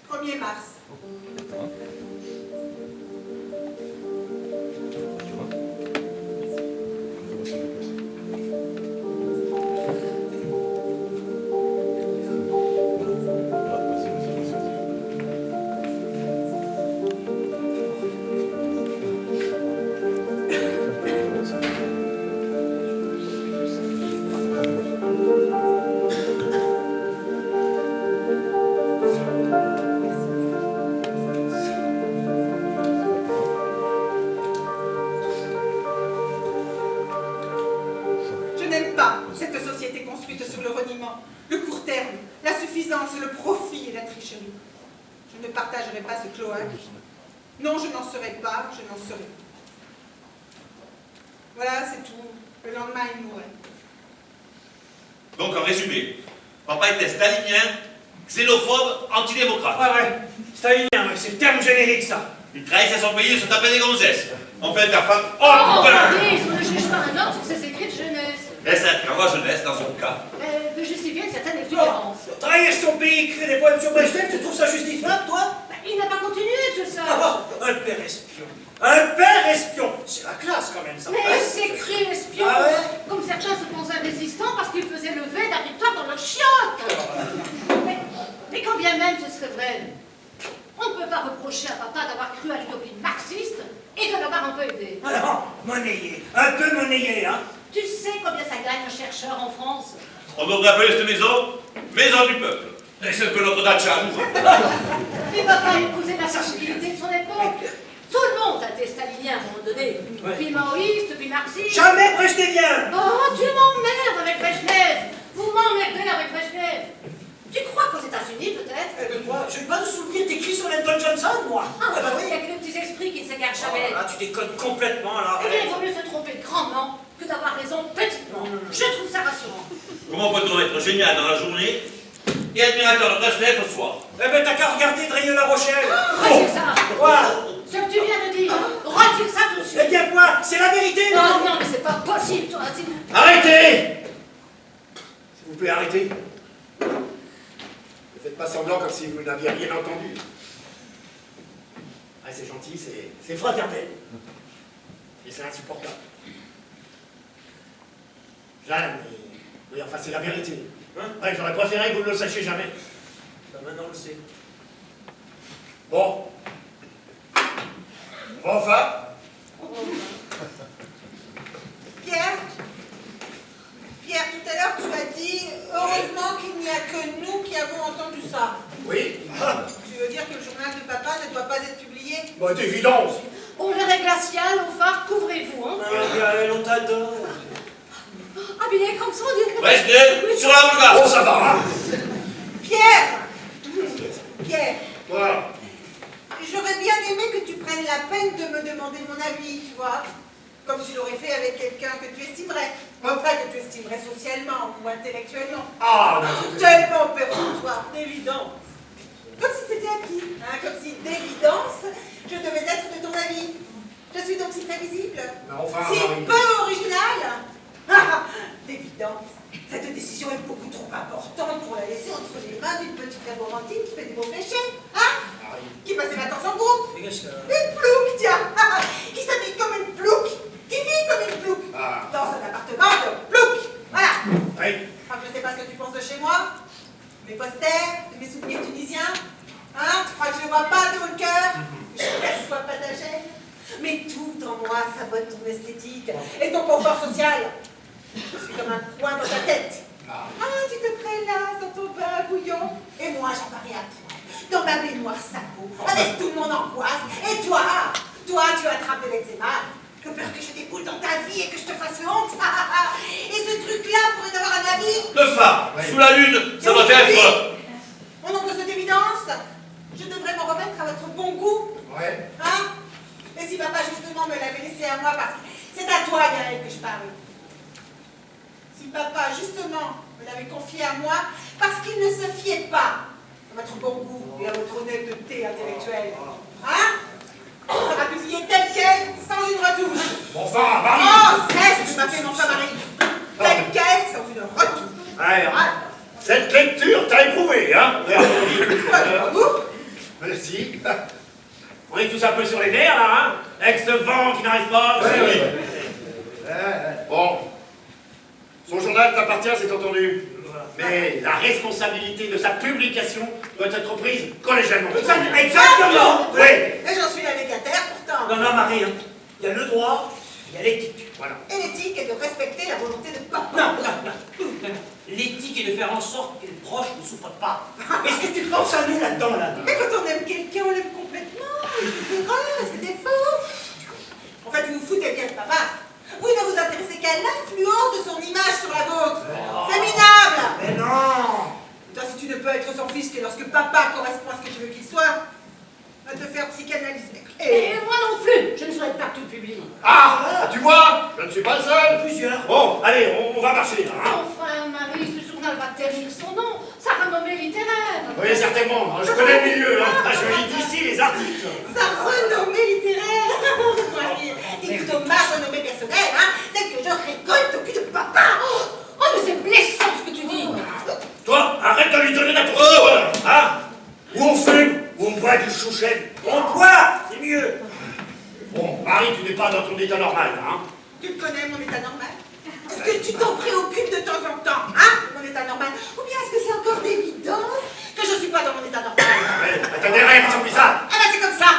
1er mars. Je ne partagerai pas ce cloaque. Non, je n'en serai pas, je n'en serai pas. Voilà, c'est tout. Le lendemain, il mourrait. Donc, en résumé, papa était stalinien, xénophobe, antidémocrate. Ouais, stalinien, c'est le terme générique, ça. Il trahissait son pays et se tapait des gonzesses. En fait, ta femme... Oh, putain! Boris, on ne juge pas un homme sur ses écrits de jeunesse. Laisse être ma jeunesse, dans son cas. De justifier une certaine exubérance. Trahir son pays, écrire des poèmes sur Brejnev, tu trouves ça justifiable, toi? Il n'a pas continué, je sais. Ah, un père espion. Un père espion. C'est la classe quand même, ça. Mais c'est cru espion. Ah ouais? Comme certains se pensaient résistants parce qu'ils faisaient lever la victoire dans leur chiotte. Mais quand bien même ce serait vrai, on ne peut pas reprocher à papa d'avoir cru à l'utopie marxiste et de l'avoir un peu aidé. Alors, monnayé, un peu monnayé, hein. Tu sais combien ça gagne un chercheur en France? On devrait appeler cette maison Maison du Peuple. Et c'est un peu notre dacha, nous. Mais papa a épousé la sensibilité de son époque. Tout le monde a été stalinien à un moment donné. Puis maoïste, puis marxiste. Jamais brejnevien. Oh, tu m'emmerdes avec Brejnev. Vous m'emmerdez avec Brejnev. Tu crois qu'aux États-Unis, peut-être? Eh ben moi, je n'ai pas de souvenir d'écrit sur Lyndon Johnson, moi. Ah, bah il n'y a que les petits esprits qui ne s'égarent jamais. Ah, tu déconnes complètement, là. Eh bien, il vaut mieux se tromper grandement que d'avoir raison petitement. Je trouve ça rassurant. Comment peut-on être génial dans la journée et admirateur de Brejnev le soir? Eh ben, t'as qu'à regarder Drieux-La Rochelle. Retire ça. Quoi? Ce que tu viens de dire, retire ça tout de suite. Eh bien, quoi? C'est la vérité, non? Non, non, mais c'est pas possible, toi. Arrêtez! S'il vous plaît, arrêtez. Ne faites pas semblant comme si vous n'aviez rien entendu. Ah, c'est gentil, c'est fraternel. Et c'est insupportable. Jeanne, mais enfin, c'est la vérité. Hein? Ouais, j'aurais préféré que vous ne le sachiez jamais. Ben, maintenant, on le sait. Bon. Enfin. Pierre, tout à l'heure, tu as dit « Heureusement qu'il n'y a que nous qui avons entendu ça Oui. ». Tu veux dire que le journal de papa ne doit pas être publié? Bah, d'évidence. On l'heure est glaciale, au phare, couvrez-vous, hein. Ah, on t'adore. Habillé comme ça, on dirait... Brejnev, sur la Volga. Oh, ça va, hein? Pierre, Voilà. j'aurais bien aimé que tu prennes la peine de me demander mon avis, tu vois. Comme tu l'aurais fait avec quelqu'un que tu estimerais. Enfin, que tu estimerais socialement ou intellectuellement. Ah, non, Tellement peur-toi. Évident. Comme si c'était acquis, hein, comme si d'évidence, je devais être de ton avis. Je suis donc si prévisible, Mais enfin, si Marie. peu originale. Ah, d'évidence, cette décision est beaucoup trop importante pour la laisser entre les mains d'une petite laborantine qui fait des beaux fléchés, hein, qui passe ses vacances en groupe. Mais qu'est-ce que... Une plouque, tiens, qui s'habille comme une plouque, qui vit comme une plouque, Ah. dans un appartement de plouque. Voilà. Oui. Alors, je ne sais pas ce que tu penses de chez moi, mes posters, de mes souvenirs tunisiens. Hein, tu crois que je ne vois pas de haut le cœur, que je ne perçois pas ta chaîne? Mais tout en moi sabote ton esthétique et ton confort social. Je suis comme un coin dans ta tête. Ah, tu te prélasses dans ton bain bouillon et moi j'apparais à toi, dans ma baignoire sacco, avec tout le monde angoisse. Et toi, tu attrapes de l'eczéma. Que peur que je déboule dans ta vie et que je te fasse honte. Et ce truc-là pourrait avoir un avis. Le phare, Ouais. sous la lune, ça doit être... Au nom de cette évidence, je devrais m'en remettre à votre bon goût. Ouais. Hein? Et si papa justement me l'avait laissé à moi, parce que c'est à toi, Gaël, que je parle. Si papa justement me l'avait confié à moi, parce qu'il ne se fiait pas à votre bon goût et à votre honnêteté intellectuelle. Hein? On sera publié tel quel, sans une retouche. Bon, enfin, Marie. Oh, cesse de m'appeler mon mari. Tel quel, sans une retouche. Ouais, Voilà. cette lecture t'a éprouvé, hein? Vous? Merci. On est tous un peu sur les nerfs, là, hein? Avec ce vent qui n'arrive pas. Oui. Bon. Son journal t'appartient, c'est entendu. Mais la responsabilité de sa publication doit être prise collégialement. Exactement. Oui. Et j'en suis la légataire pourtant. Non, Marie, hein. Il y a le droit, il y a l'éthique. Voilà. Et l'éthique est de respecter la volonté de papa. Non. L'éthique est de faire en sorte que les proches ne souffrent pas. Est-ce que tu penses à nous là-dedans, là? Mais quand on aime quelqu'un, on l'aime complètement. C'est vrai, c'est des faux. En fait, vous vous foutez bien de papa. Vous ne vous intéressez qu'à l'influence de son image sur la vôtre. C'est minable. Mais non. Toi, si tu ne peux être son fils que lorsque papa correspond à ce que tu veux qu'il soit, va te faire psychanalyser. Et moi non plus, je ne souhaite pas que tu le publies. Ah, tu vois, je ne suis pas le seul. Plusieurs. Bon, allez, on va marcher, là, hein? Enfin, Marie, ce journal va ternir son nom, sa renommée littéraire. Oui, certainement. Je connais le milieu, hein. Ah, je lis d'ici les articles. Sa renommée littéraire. Dis plutôt ma renommée personnelle, hein, celle que je récolte au cul de papa. Oh, mais c'est blessant ce que tu dis. Toi, arrête de lui donner n'importe quoi, hein? Ou on fume, ou on boit du chouchen. On boit, c'est mieux. Bon, Marie, tu n'es pas dans ton état normal, hein? Tu connais mon état normal? Est-ce que tu t'en préoccupes de temps en temps, hein, de mon état normal? Ou bien est-ce que c'est encore d'évidence que je ne suis pas dans mon état normal? Ouais, t'as des rêves sur bizarre. Ah ben c'est comme ça.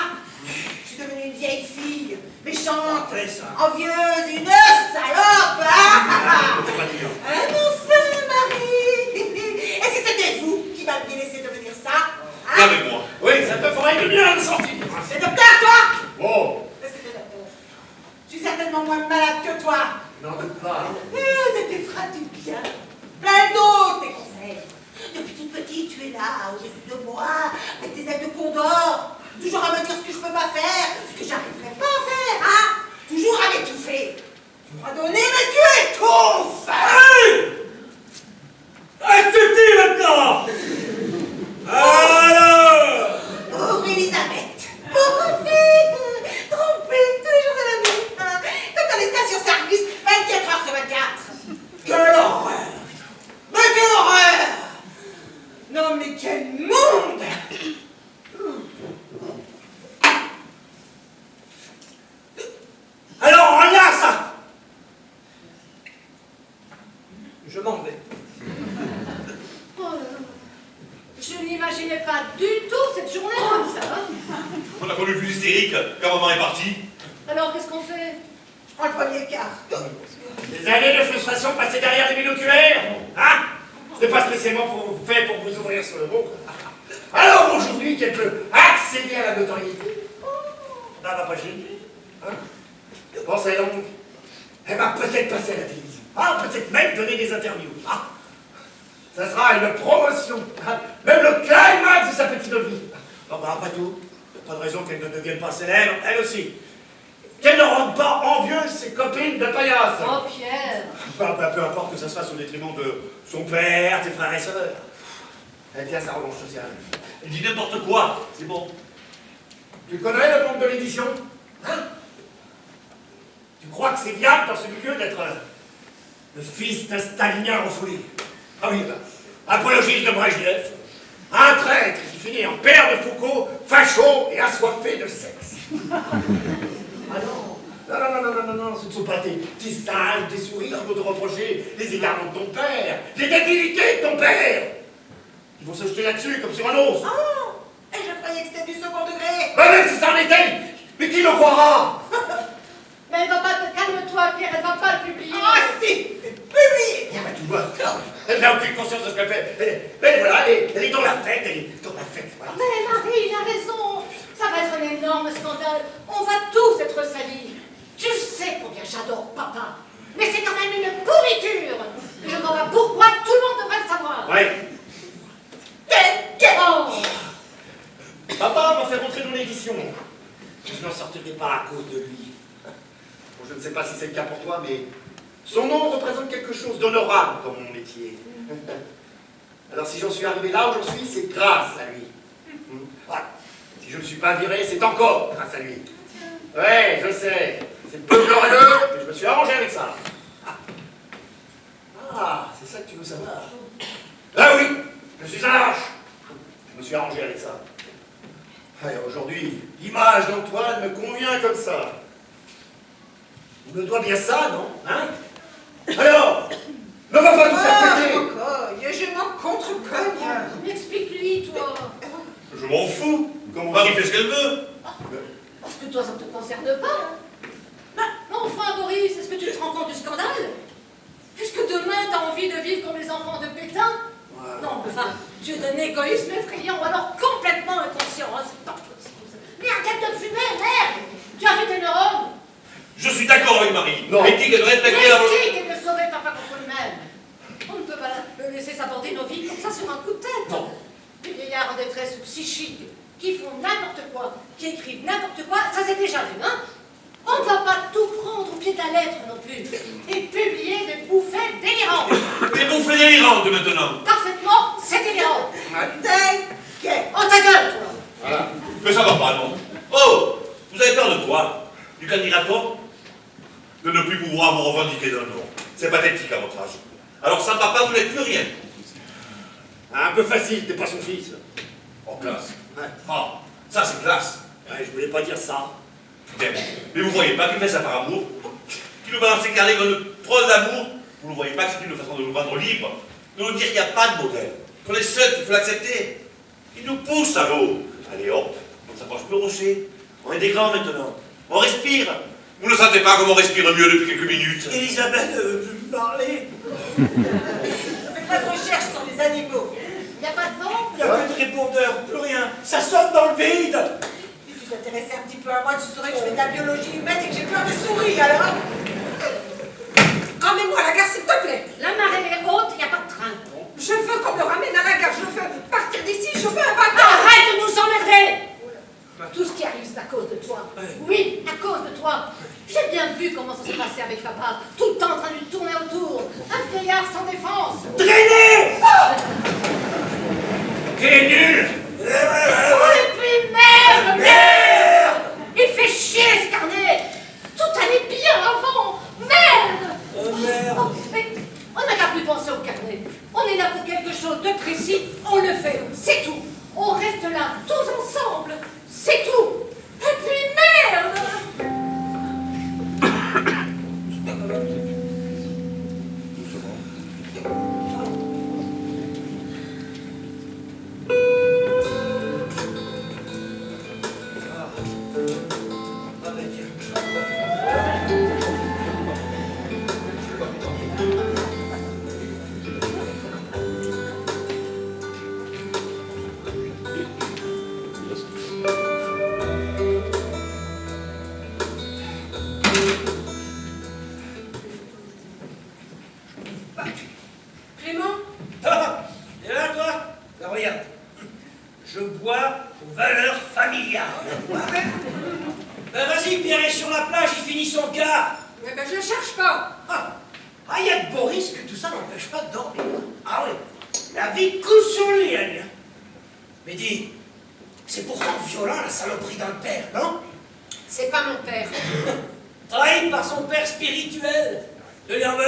Je suis devenue une vieille fille, méchante, envieuse, une salope, hein? Faut pas dire. Ah mais enfin, Marie. Est-ce que c'était vous qui m'aviez laissé devenir ça, Viens hein? avec moi. Oui, ça te ferait de bien de sortir. C'est docteur, toi? Bon, Est-ce que t'es docteur? Je suis certainement moins malade que toi. n'en doute pas. De tes phrases du bien. Plein d'autres, tes conseils. Depuis toute petite, tu es là, au-dessus de moi, avec tes ailes de condor. Toujours à me dire ce que je peux pas faire, ce que j'arriverai pas à faire, hein. Toujours à m'étouffer. Tu m'as donné, mais tu étouffes. Acceptez maintenant. Alors. Pauvre Elisabeth, pauvre fille, trompée tous les jours de la nuit, hein, comme dans les stations-service, 24 heures sur 24. Quelle horreur! Mais quelle horreur! Non mais quel monde! Alors rien ça. Je m'en vais. Oh là là. Je n'imaginais pas du tout cette journée comme ça. Hein. On a connu plus hystérique quand maman est partie. Alors, qu'est-ce qu'on fait? Je prends le premier quart. Des années de frustration passées derrière des binoculaires, hein? Ce n'est pas spécialement fait pour vous ouvrir sur le bon. Alors aujourd'hui, qu'elle peut accéder à la notoriété, ça va pas gêner, hein? Pensez donc, elle va peut-être passer à la télévision, ah, peut-être même donner des interviews. Ah, ça sera une promotion, hein? Même le climax de sa petite vie. Bon, bah, après tout, pas de raison qu'elle ne devienne pas célèbre, elle aussi. Qu'elle ne rende pas envieuse ses copines de paillasse. Oh, Pierre. Bah, peu importe que ça se fasse au détriment de son père, ses frères et sœurs. Elle tient sa revanche sociale. Elle dit n'importe quoi. C'est bon. Tu connais le monde de l'édition? Hein? Tu crois que c'est viable dans ce milieu d'être le fils d'un stalinien refoulé? Ah oui, bah, apologiste de Brejnev, un traître qui finit en père de Foucault, facho et assoiffé de sexe. Ah non, non, ce ne sont pas tes salles, tes sourires qui vont te reprocher les égarements de ton père, les débilités de ton père. Ils vont se jeter là-dessus comme sur un os. Oh! Et je croyais que c'était du second degré. Bah même si ça en était, mais qui le croira? Mais elle va pas... Calme-toi, Pierre, elle va pas le publier. Ah si! Publié! Ah bah tu vois, elle n'a aucune conscience de ce qu'elle fait. Mais voilà, elle est dans la fête, elle est dans la fête, voilà. Mais Marie, il a raison. Ça va être un énorme scandale. On va tous être salis. Tu sais combien j'adore papa. Mais c'est quand même une pourriture. Et je ne vois pas pourquoi tout le monde devrait le savoir. Ouais. Oh. Papa m'a fait rentrer dans l'édition. Je n'en sortirai pas à cause de lui. Bon, je ne sais pas si c'est le cas pour toi, mais son nom représente quelque chose d'honorable dans mon métier. Alors si j'en suis arrivé là où j'en suis, c'est grâce à lui. Voilà. Si je ne suis pas viré, c'est encore grâce à lui. Ouais, je sais. C'est peu glorieux, mais je me suis arrangé avec ça. Ah, c'est ça que tu veux savoir? Ah oui, je suis un lâche. Je me suis arrangé avec ça. Et aujourd'hui, l'image d'Antoine me convient comme ça. On me doit bien ça, non? Hein? Alors, ne va pas tout faire péter! Cocogne, je m'en contre-cogne. Explique-lui, toi. Je m'en fous. Marie fait ce qu'elle veut. Parce que toi, ça ne te concerne pas. Bah, enfin, Boris, est-ce que tu te rends compte du scandale? Est-ce que demain, t'as envie de vivre comme les enfants de Pétain? Non, enfin, tu es d'un égoïsme effrayant, ou alors complètement inconscient. Hein, c'est pas possible. Mais arrête de fumer, merde! Tu as vu tes neurones? Je suis d'accord avec Marie. Non. L'éthique devrait respecter la volonté. L'éthique est de sauver papa contre lui-même. On ne peut pas le laisser s'aborder nos vies comme ça sur un coup de tête. Non. Des vieillards en détresse psychique, qui font n'importe quoi, qui écrivent n'importe quoi, ça c'est déjà vu, hein? On ne va pas tout prendre au pied de la lettre non plus, et publier des bouffées délirantes. Des bouffées délirantes maintenant. Parfaitement, c'est délirant. T'inquiète. Oh, ta gueule, toi. Voilà. Mais ça va pas, non? Oh, vous avez peur de quoi? Du candidato? De ne plus pouvoir vous revendiquer d'un nom. C'est pathétique à votre âge. Alors ça papa, vous n'êtes plus rien. Un peu facile, t'es pas son fils. En classe. Ouais. Ah, ça c'est classe. Ouais, je voulais pas dire ça. Bien. Mais vous voyez pas qu'il fait ça par amour? Qu'il nous balance ses carnets comme une prose d'amour? Vous ne voyez pas que c'est une façon de nous rendre libres? De nous dire qu'il n'y a pas de modèle, qu'on est seul, qu'il faut l'accepter. Il nous pousse à l'eau. Allez hop, on ne s'approche plus au rocher. On est des grands maintenant. On respire. Vous ne sentez pas comme on respire mieux depuis quelques minutes? Elisabeth ne veut plus me parler. Ne faites pas de recherche sur les animaux. Il n'y a pas de vent? Il n'y a plus de répondeur, plus rien. Ça sonne dans le vide. Si tu t'intéressais un petit peu à moi, tu saurais que je fais de la biologie humaine et que j'ai peur des souris, alors. Ramène-moi à la gare, s'il te plaît. La marée est haute, il n'y a pas de train. Je veux qu'on me ramène à la gare. Je veux partir d'ici. Je veux un bateau. Arrête de nous emmerder! Tout ce qui arrive, c'est à cause de toi. Oui, à cause de toi. J'ai bien vu comment ça s'est passé avec papa. Tout le temps en train de lui tourner autour. Un vieillard sans défense. Traînez! T'es nul! Et puis merde! Merde! Il fait chier ce carnet. Tout allait bien avant. Merde! Oh merde! Oh, mais on n'a qu'à plus penser au carnet. On est là pour quelque chose de précis. On le fait. C'est tout. On reste là, tous ensemble. C'est tout. Et puis merde! Ah ben tiens. Clément? Ah, et là, toi? Ben, regarde. Je bois aux valeurs familiales. Ben, vas-y, Pierre est sur la plage, il finit son quart. Eh ben, je cherche pas. Ah, il y a de beaux risques que tout ça n'empêche pas de dormir. Ah oui, la vie coule sur le lit, Annie. Mais dis, c'est pourtant violent la saloperie d'un père, non? C'est pas mon père. Trahi par son père spirituel, le nerveux.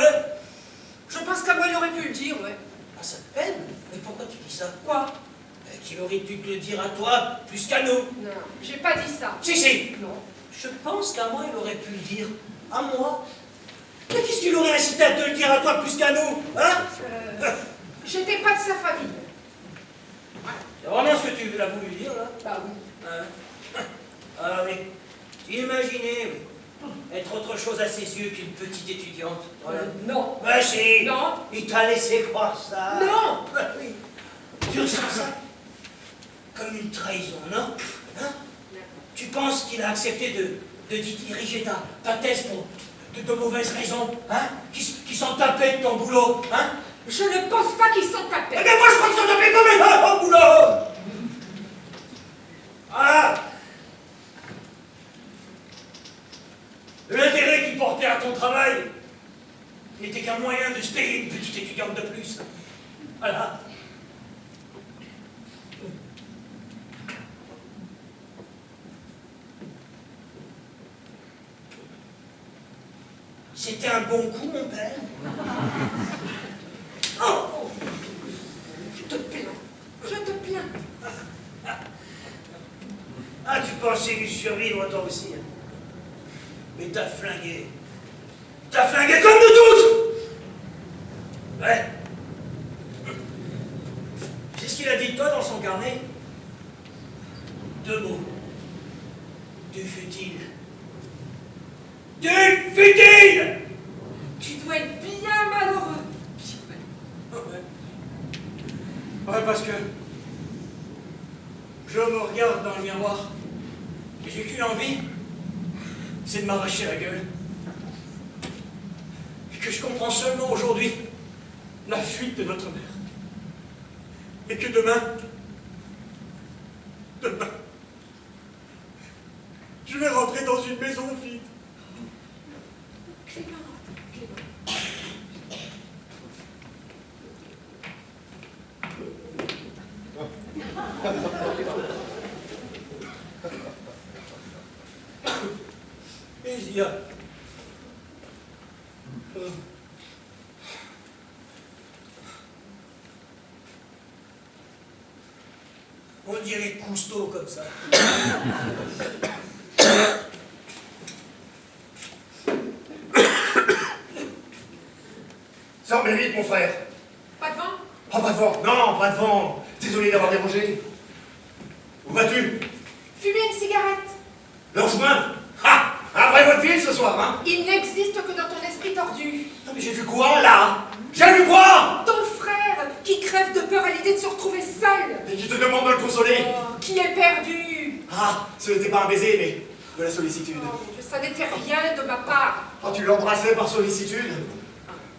Je pense qu'à moi, il aurait pu le dire, ouais. Ah, ça te peine? Mais pourquoi tu dis ça? Quoi? Qu'il aurait dû te le dire à toi, plus qu'à nous. Non, j'ai pas dit ça. Si. Non. Je pense qu'à moi, il aurait pu le dire. À moi. Mais qu'est-ce qu'il aurait incité à te le dire à toi plus qu'à nous? Hein? J'étais pas de sa famille. C'est vraiment ce que tu l'as voulu dire, là? Bah oui. Hein? Ah oui. Tu imaginais, oui. Être autre chose à ses yeux qu'une petite étudiante. Voilà. Non. Ben si. Non. Il t'a laissé croire ça. Non. Ben oui. Tu ressens ça comme une trahison, non? Hein? Tu penses qu'il a accepté de diriger ta thèse pour de mauvaises raisons, hein? Qui s'en tapait de ton boulot, hein? Je ne pense pas qu'ils s'en Eh tapaient. bien moi je crois qu'ils s'en tapaient quand même, hein, au boulot! Ah! L'intérêt qu'il portait à ton travail n'était qu'un moyen de se payer une petite étudiante de plus. Voilà. C'était un bon coup, mon père. Oh! Je te plains. Je te plains. Ah, tu pensais lui survivre toi aussi. Hein. Mais t'as flingué. T'as flingué comme nous tous! Ouais. C'est ce qu'il a dit de toi dans son carnet. 2 mots. Du futile. Du futile! Tu dois être bien malheureux. Ouais, parce que je me regarde dans le miroir et j'ai qu'une envie, c'est de m'arracher la gueule. Et que je comprends seulement aujourd'hui la fuite de notre mère. Et que demain, je vais rentrer dans une maison vide. Clément, Clément. Et il y a... On dirait Cousteau comme ça. mais vite, mon frère. Pas de vent? Ah, pas de vent. Non, pas de vent. Désolé d'avoir dérangé. Où vas-tu? Fumer une cigarette. Le rejoindre? Ah! Un vrai vaudeville ce soir, hein? Il n'existe que dans ton esprit tordu. Non, mais j'ai vu quoi, là? J'ai vu quoi? Ton frère, qui crève de peur à l'idée de se retrouver seul. Et qui te demande de le consoler? Oh, qui est perdu. Ah, ce n'était pas un baiser, mais de la sollicitude. Oh, mon Dieu, ça n'était rien de ma part. Ah, tu l'embrassais par sollicitude?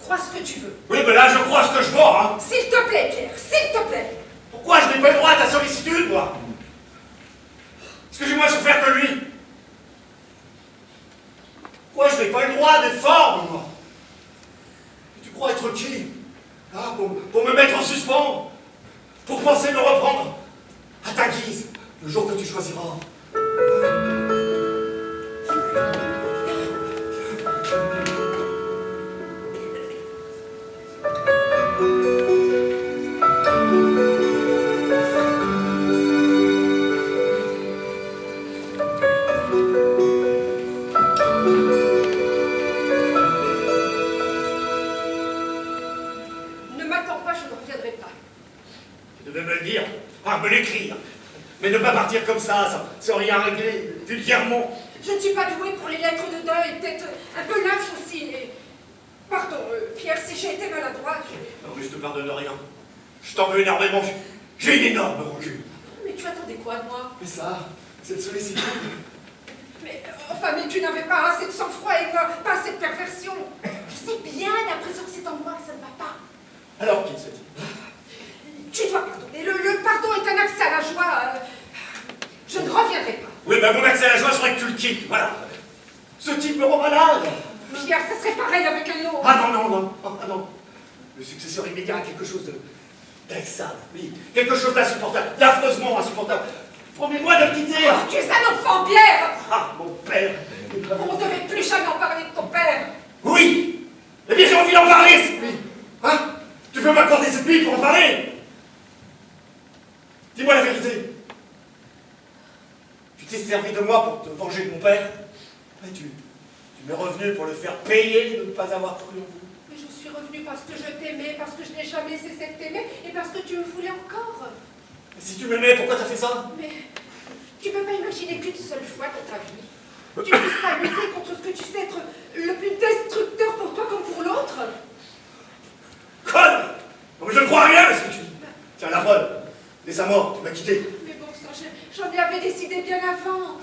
Crois ce que tu veux. Oui, mais là, je crois ce que je vois, hein. S'il te plaît, Pierre, s'il te plaît. Pourquoi je n'ai pas le droit à ta sollicitude, moi? Est-ce que j'ai moins souffert que lui? Pourquoi je n'ai pas le droit des formes, moi? Tu crois être qui? Ah, pour me mettre en suspens? Pour penser me reprendre à ta guise, le jour que tu choisiras. Ne m'attends pas, je ne reviendrai pas. Tu devais me le dire, ah, me l'écrire. Mais ne pas partir comme ça, sans rien régler, vulgairement. Je ne suis pas douée pour les lettres de deuil, peut-être un peu lâche aussi. Et... Pardon, Pierre, si j'ai été maladroite, Non, mais je te pardonne rien. Je t'en veux énormément. J'ai une énorme rancune. Mais tu attendais quoi de moi? Mais ça, cette sollicitude. Mais enfin, mais tu n'avais pas assez de sang-froid et pas assez de perversion. Je sais bien l'impression que c'est en moi que ça ne va pas. Alors qu'il se dit? Tu dois pardonner. Le pardon est un accès à la joie. Je ne reviendrai pas. Oui, ben mon accès à la joie serait que tu le quittes, voilà. Ce type me rend malade. Pierre, ça serait pareil avec un autre. Ah non, non, non, ah non. Le successeur immédiat a quelque chose d'excellent, oui. Quelque chose d'insupportable, d'affreusement insupportable. Promets-moi de le quitter. Oh, tu es un enfant, Pierre. Ah, mon père. On ne devait plus jamais en parler de ton père. Oui. Eh bien, j'ai envie d'en parler, cette nuit. Hein? Tu peux m'accorder cette nuit pour en parler? Dis-moi la vérité. Tu t'es servi de moi pour te venger de mon père? Et tu m'es revenu pour le faire payer de ne pas avoir cru en vous. Mais je suis revenue parce que je t'aimais, parce que je n'ai jamais cessé de t'aimer et parce que tu me voulais encore. Et si tu m'aimais, pourquoi t'as fait ça? Mais tu ne peux pas imaginer qu'une seule fois dans ta vie, tu ne puisses pas lutter contre ce que tu sais être le plus destructeur pour toi comme pour l'autre. Conne! Non, mais je ne crois rien à ce que tu dis. Tiens, la preuve. Dès sa mort, tu m'as quitté. Mais bon sang, j'en avais décidé bien avant.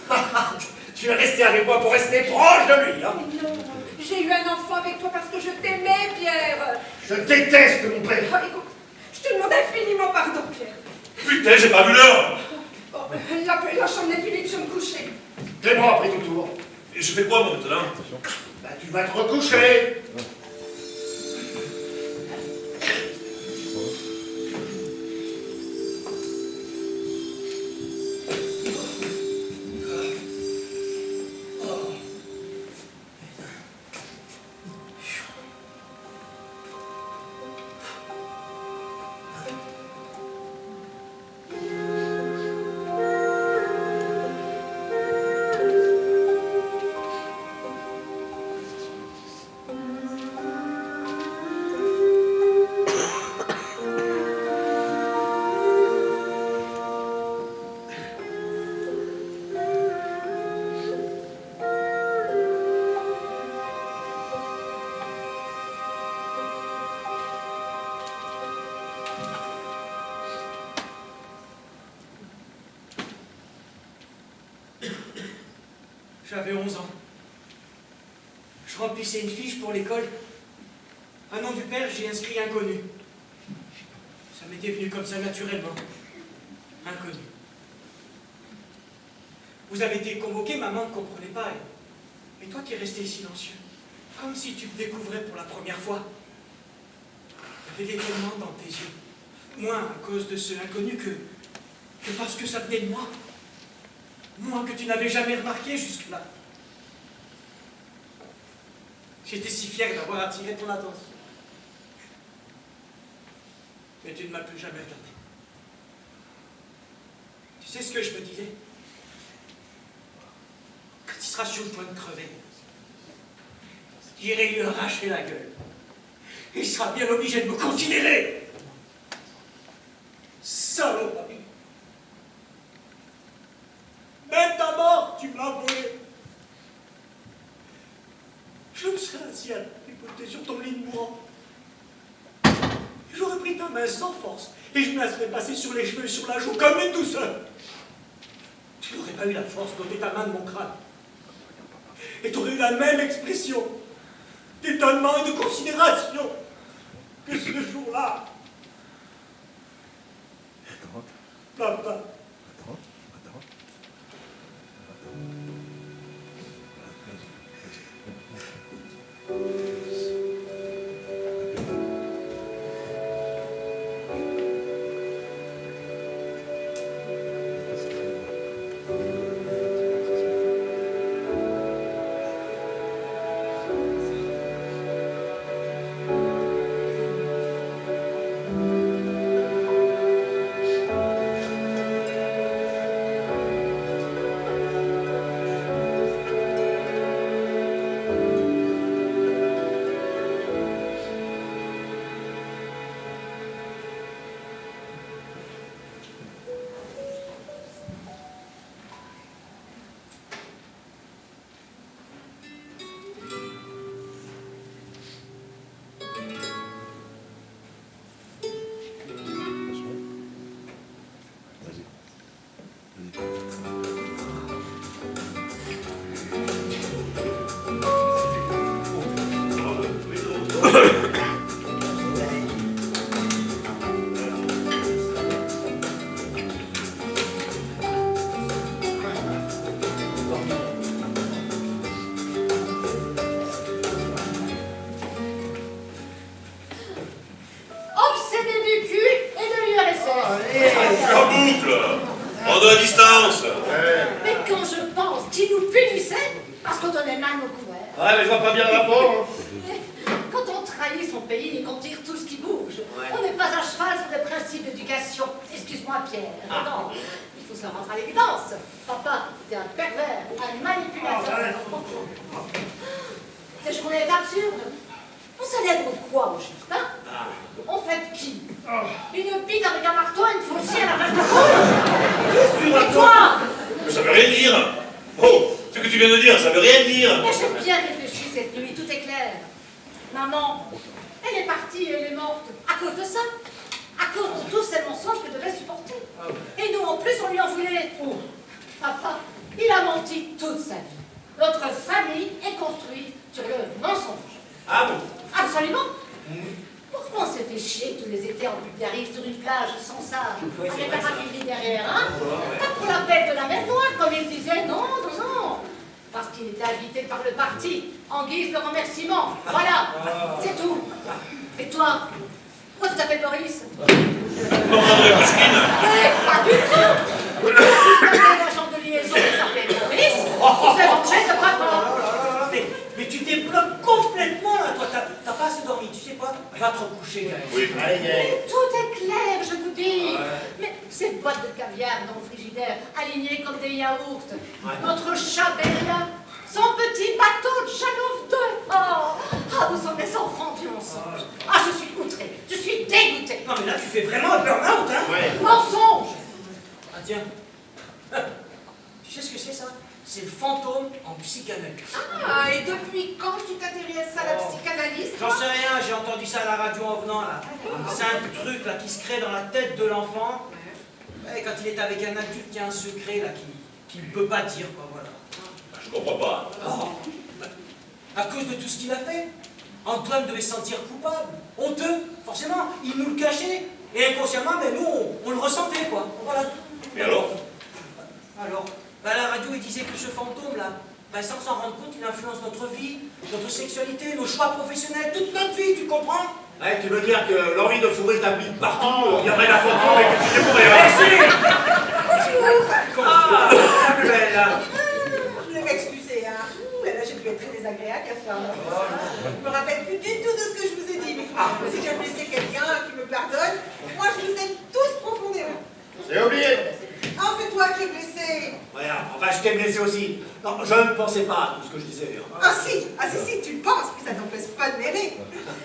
Tu es resté avec moi pour rester proche de lui, hein? Non, j'ai eu un enfant avec toi parce que je t'aimais, Pierre. Je déteste mon père. Oh, écoute, je te demande infiniment pardon, Pierre. Putain, j'ai pas vu l'heure. Bon, la chambre n'est plus libre, je vais me coucher. Clément a pris ton tour. Et je fais quoi, moi, maintenant? Bah, tu vas te recoucher. J'avais 11 ans. Je remplissais une fiche pour l'école. Un nom du père, j'ai inscrit inconnu. Ça m'était venu comme ça naturellement. Inconnu. Vous avez été convoqué, maman ne comprenait pas. Mais toi, tu es resté silencieux. Comme si tu me découvrais pour la première fois. Il y avait l'étonnement dans tes yeux. Moins à cause de ce inconnu que parce que ça venait de moi. Moi que tu n'avais jamais remarqué jusque-là. J'étais si fier d'avoir attiré ton attention. Mais tu ne m'as plus jamais regardé. Tu sais ce que je me disais? Quand il sera sur le point de crever, j'irai lui arracher la gueule. il sera bien obligé de me considérer. Saloperie. Même ta mort, tu m'as volé. Je me serais assis à t'écouter sur ton lit de mourant. J'aurais pris ta main sans force et je me la serais passée sur les cheveux et sur la joue comme une douceur. Tu n'aurais pas eu la force d'ôter ta main de mon crâne. Et tu aurais eu la même expression d'étonnement et de considération que ce jour-là. Papa. Prends de la distance. Mais quand je pense qu'il nous punissait parce qu'on donnait mal au couvert. Ouais, mais je vois pas bien le rapport. Quand on trahit son pays et qu'on tire tout ce qui bouge, on n'est pas à cheval sur des principes d'éducation. Excuse-moi, Pierre. Non, il faut se le rendre à l'évidence. Papa était un pervers, un manipulateur. Cette journée est absurde. On célèbre quoi au juste, hein? On fête qui? Une bite avec un marteau et une faucille à la rage de colle? Et toi? Mais ça veut rien dire. Oh, ce que tu viens de dire, ça veut rien dire. Mais j'ai bien réfléchi cette nuit, tout est clair. Maman, elle est partie, elle est morte. À cause de ça. À cause de tous ces mensonges qu'elle devait supporter. Et nous, en plus, on lui en voulait. Papa, il a menti toute sa vie. Notre famille est construite sur le mensonge. Ah bon? Absolument. Pourquoi on s'est fait chier tous les étés en Bulgarie sur une plage sans sable, avec un ravioli derrière, hein? Pas pour la bête de la mer Noire, comme il disait, non, non, non. Parce qu'il était invité par le parti, en guise de remerciement. Voilà, c'est tout. Et toi, pourquoi tu t'appelles Boris? André Pouchkine. Pas du tout. L'agent de liaison qui s'appelle Boris, il s'est vengé de papa. Mais tu débloques complètement là, toi, t'as pas assez dormi, tu sais quoi? Va te recoucher, gars. Oui. Mais tout est clair, je vous dis. Mais ces boîtes de caviar dans le frigidaire, alignées comme des yaourts. Notre chat Bella, son petit bateau de Janov 2. Oh, vous sommes des enfants du mensonge. Ah, je suis outrée, je suis dégoûtée. Non, mais là, tu fais vraiment un burn-out, hein? Mensonge. Ah, tiens. Tu sais ce que c'est, ça? C'est le fantôme en psychanalyse. Ah, et depuis quand tu t'intéresses à la psychanalyse? J'en sais rien, j'ai entendu ça à la radio en venant, là. C'est un truc, là, qui se crée dans la tête de l'enfant. Ouais, quand il est avec un adulte, il y a un secret, là, qu'il ne peut pas dire, quoi, voilà. Je comprends pas. À cause de tout ce qu'il a fait. Antoine devait se sentir coupable, honteux, forcément. Il nous le cachait. Et inconsciemment, ben, nous, on le ressentait, quoi. Voilà. Et alors? Alors, à la radio, il disait que ce fantôme-là, ben, sans s'en rendre compte, il influence notre vie, notre sexualité, nos choix professionnels, toute notre vie, tu comprends? Ouais, tu veux dire que l'envie de fourrer ta bite partout, viendrait la photo et que tu découvrirais. Ah, la plus belle, là. Je vais m'excuser, hein. Mais là, j'ai dû être très désagréable hier soir. Je me rappelle plus du tout de ce que je vous ai dit. Mais si j'ai blessé quelqu'un qui me pardonne, moi, je vous aime tous profondément. C'est oublié. Ah, c'est toi que j'ai blessé. Ouais, enfin, je t'ai blessé aussi. Non, je ne pensais pas à tout ce que je disais. Ah si, tu le penses, puis ça t'empêche pas de m'aimer.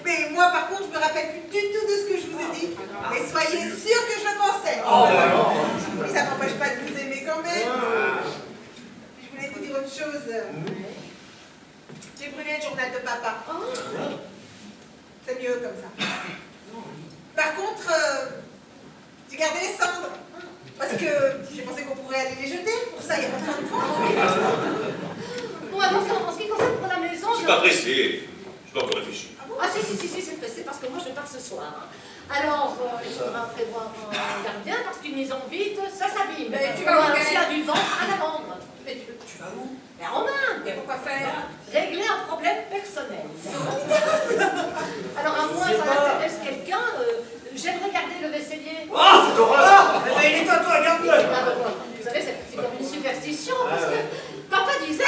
Mais moi, par contre, je me rappelle plus du tout de ce que je vous ai dit. Mais soyez sûr que je le pensais. Oh, non. Et ça m'empêche pas de vous aimer quand même. Je voulais vous dire autre chose. J'ai brûlé le journal de papa. C'est mieux comme ça. Par contre, j'ai gardé les cendres. Parce que j'ai pensé qu'on pourrait aller les jeter. Pour ça, il n'y a pas besoin de fond. Bon, alors, en ce qui concerne pour la maison... Je suis pas pressé. Je dois encore réfléchir. Ah si, c'est pressé, parce que moi je pars ce soir. Alors, il faudra prévoir un gardien, parce qu'une maison vide, ça s'abîme. Mais tu vas où, aussi à du ventre à la vendre. Mais tu vas où? Mais en Inde. Mais pourquoi faire? Régler un problème personnel. Alors, à moins que ça intéresse quelqu'un, j'aimerais garder le vaisselier. Ah, c'est horreur. Eh ben, il est à toi, garde-le. Vous savez, c'est comme une superstition, parce que papa disait...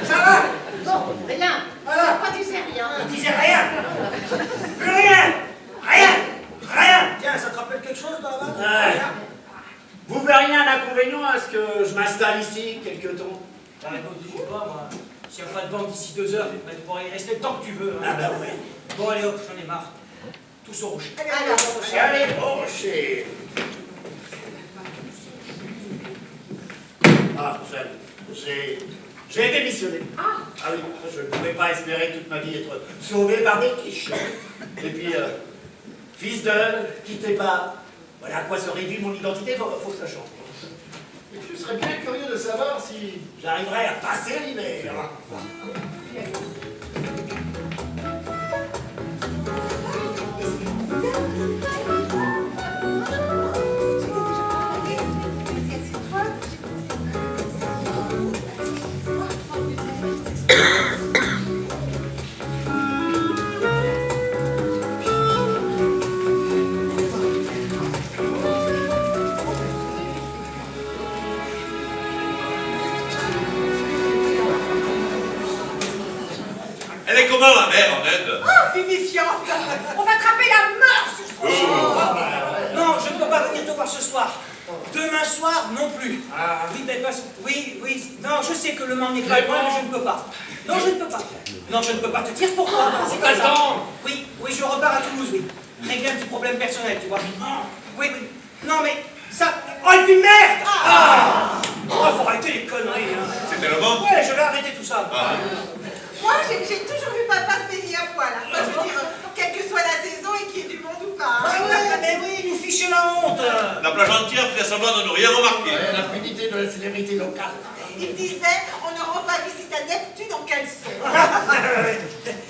Ça va? Bon, rien. Papa disait rien. Il disait rien. Plus rien. Rien. Tiens, ça te rappelle quelque chose, toi, là-bas? Ouais. Vous verriez un inconvénient à ce que je m'installe ici quelque temps? Bah écoute, je sais pas, moi. S'il n'y a pas de vente d'ici 2 heures, bah, tu pourrais y rester le temps que tu veux. Hein. Ah bah oui. Bon, allez hop, j'en ai marre. Tous au rocher. Allez, rocher. Ah, j'ai démissionné. Ah oui, je ne pouvais pas espérer toute ma vie être sauvé par des quiches. Et puis, fils de, quittez pas. Voilà à quoi se réduit mon identité, faut que ça change. Et puis, je serais bien curieux de savoir si j'arriverai à passer l'hiver. Elle est comment la mère en Inde? Ah, vivifiante. On va attraper la mort si je trouve. Non, je ne peux pas venir te voir ce soir. Demain soir, non plus. Oui, mais parce... Oui. Non, je sais que le Mans n'est pas loin, mais je ne peux pas. Non, je ne peux pas. Non, je ne peux pas te dire pourquoi. C'est comme ça. Oui, je repars à Toulouse, oui. Régler un petit problème personnel, tu vois. Oui. Non, mais ça... Oh, et puis merde. Faut arrêter les conneries, hein. C'était le Mans? Ouais, je vais arrêter tout ça. Moi, j'ai toujours vu papa se baigner à poil. Hein. Enfin, je veux dire, quelle que soit la saison et qu'il y ait du monde ou pas. Ah ouais, mais oui, il nous fichait la honte. La plage entière fait semblant de ne rien remarquer. L'impunité de la célébrité locale. Il disait, on ne rend pas visite à Neptune en caleçon.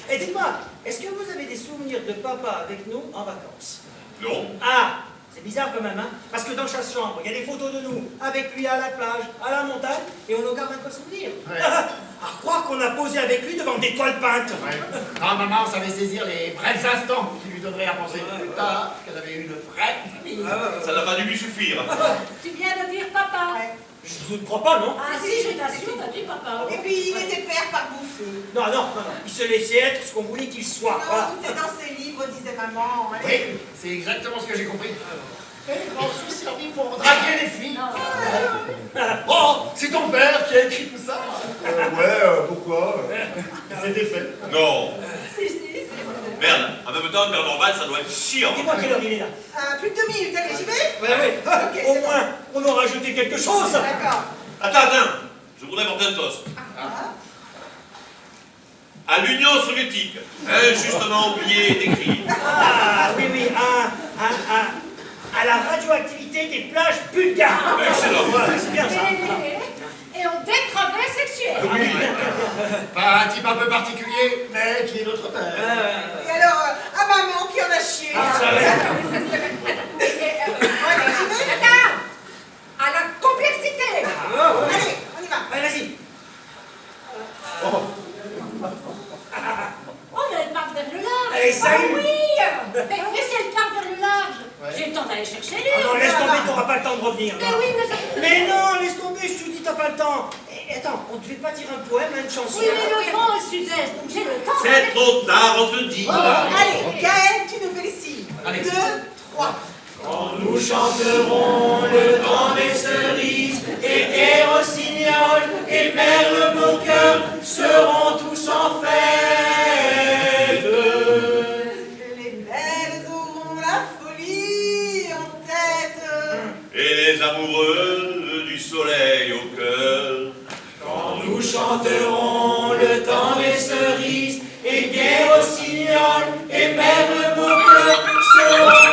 Et dites-moi, est-ce que vous avez des souvenirs de papa avec nous en vacances? Non. Ah, c'est bizarre quand même, hein? Parce que dans chaque chambre, il y a des photos de nous, avec lui à la plage, à la montagne, et on en garde un quoi souvenir. Ouais. À croire qu'on a posé avec lui devant des toiles peintes. Ouais. Non, maman savait saisir les brefs instants qui lui donneraient à penser plus tard qu'elle avait une vraie famille. Ça n'a pas dû lui suffire. Tu viens de dire papa. Je ne crois pas, non? Ah si, je t'assure, t'as dit papa. Et puis, il était père par bouffée. Non. Il se laissait être ce qu'on voulait qu'il soit. Non, Voilà. tout est dans ses livres, disait maman. Oui, c'est exactement ce que j'ai compris. Et j'en suis servi pour draguer les filles. Oh, c'est ton père qui a écrit tout ça? Pourquoi? C'était fait. Non. Si. Merde, en même temps, Père Normal, ça doit être chiant. Dis-moi quelle heure il est là. Plus de 2 minutes, allez, j'y vais? Oui. Ok, Au c'est moins, on aura jeté quelque chose. D'accord. Attends. Je voudrais porter un toast. À l'Union soviétique, injustement oubliée d'écrire. Ah, oui, à la radioactivité des plages bulgares. Excellent. Voilà, c'est bien ça. Et on décravait sexuel. Oui. Pas un type un peu particulier, mais qui est notre père. Et alors, à maman qui en a chié. Allez, Allez, j'y vais? Attends! À la complexité! Allez, on y va. Allez, vas-y. Oh, mais elle part vers le large. Allez, salut. Oui. Mais si elle part vers le large, j'ai le temps d'aller chercher lui. Oh non, laisse tomber, t'auras pas le temps de revenir. Mais oui, mais ça... Mais non, laisse tomber, je te dis, t'as pas le temps. Et, attends, on te fait pas dire un poème, une chanson? Oui, mais le vent est sud-est, donc j'ai le temps. C'est trop tard, on te dit. Allez, Gaël, tu nous fais les signes. Allez. 2, 3. Quand nous chanterons le temps des cerises et des rossignols. rossignol et merle mon cœur seront tous en fête. Les belles auront la folie en tête. Et les amoureux du soleil au cœur. Quand nous chanterons le temps des cerises et gai rossignol et merle mon cœur seront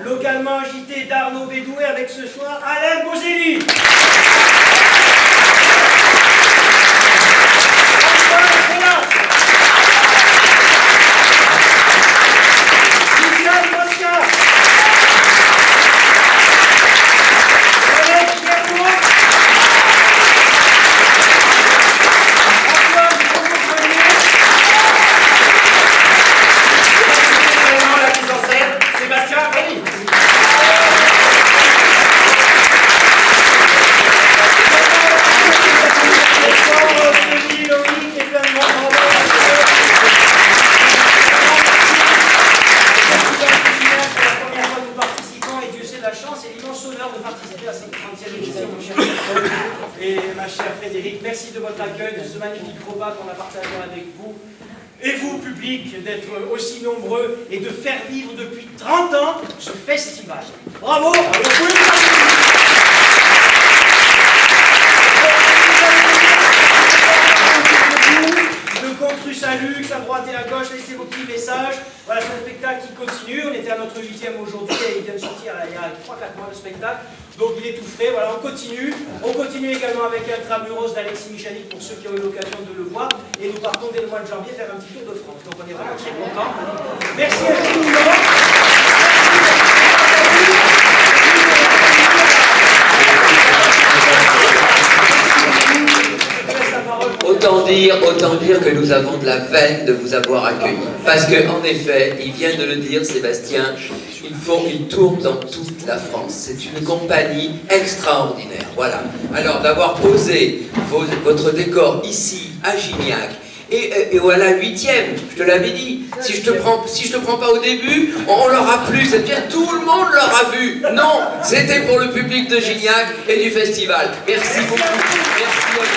localement agité d'Arnaud Bédoué avec ce soir Alain Bozelli. Et ma chère Frédéric, merci de votre accueil, de ce magnifique repas qu'on a partagé avec vous. Et vous, public, d'être aussi nombreux et de faire vivre depuis 30 ans ce festival. Bravo! De Contrus à Lux, à droite et à gauche, laissez vos petits messages. Voilà, c'est un spectacle qui continue. On était à notre 8e aujourd'hui et il vient de sortir il y a 3-4 mois le spectacle. Donc il est tout frais. Voilà, on continue. On continue également avec Intramuros d'Alexis Michalik pour ceux qui ont eu l'occasion de le voir. Et nous partons dès le mois de janvier faire un petit tour de France. Donc on est vraiment très contents. Merci infiniment. Autant dire que nous avons de la veine de vous avoir accueillis. Parce que, en effet, il vient de le dire, Sébastien, il tourne dans toute la France. C'est une compagnie extraordinaire. Voilà. Alors, d'avoir posé votre décor ici, à Gignac, et voilà, 8e, je te l'avais dit. Si je te prends pas au début, on l'aura plus. C'est bien, tout le monde l'aura vu. Non, c'était pour le public de Gignac et du festival. Merci beaucoup. Merci.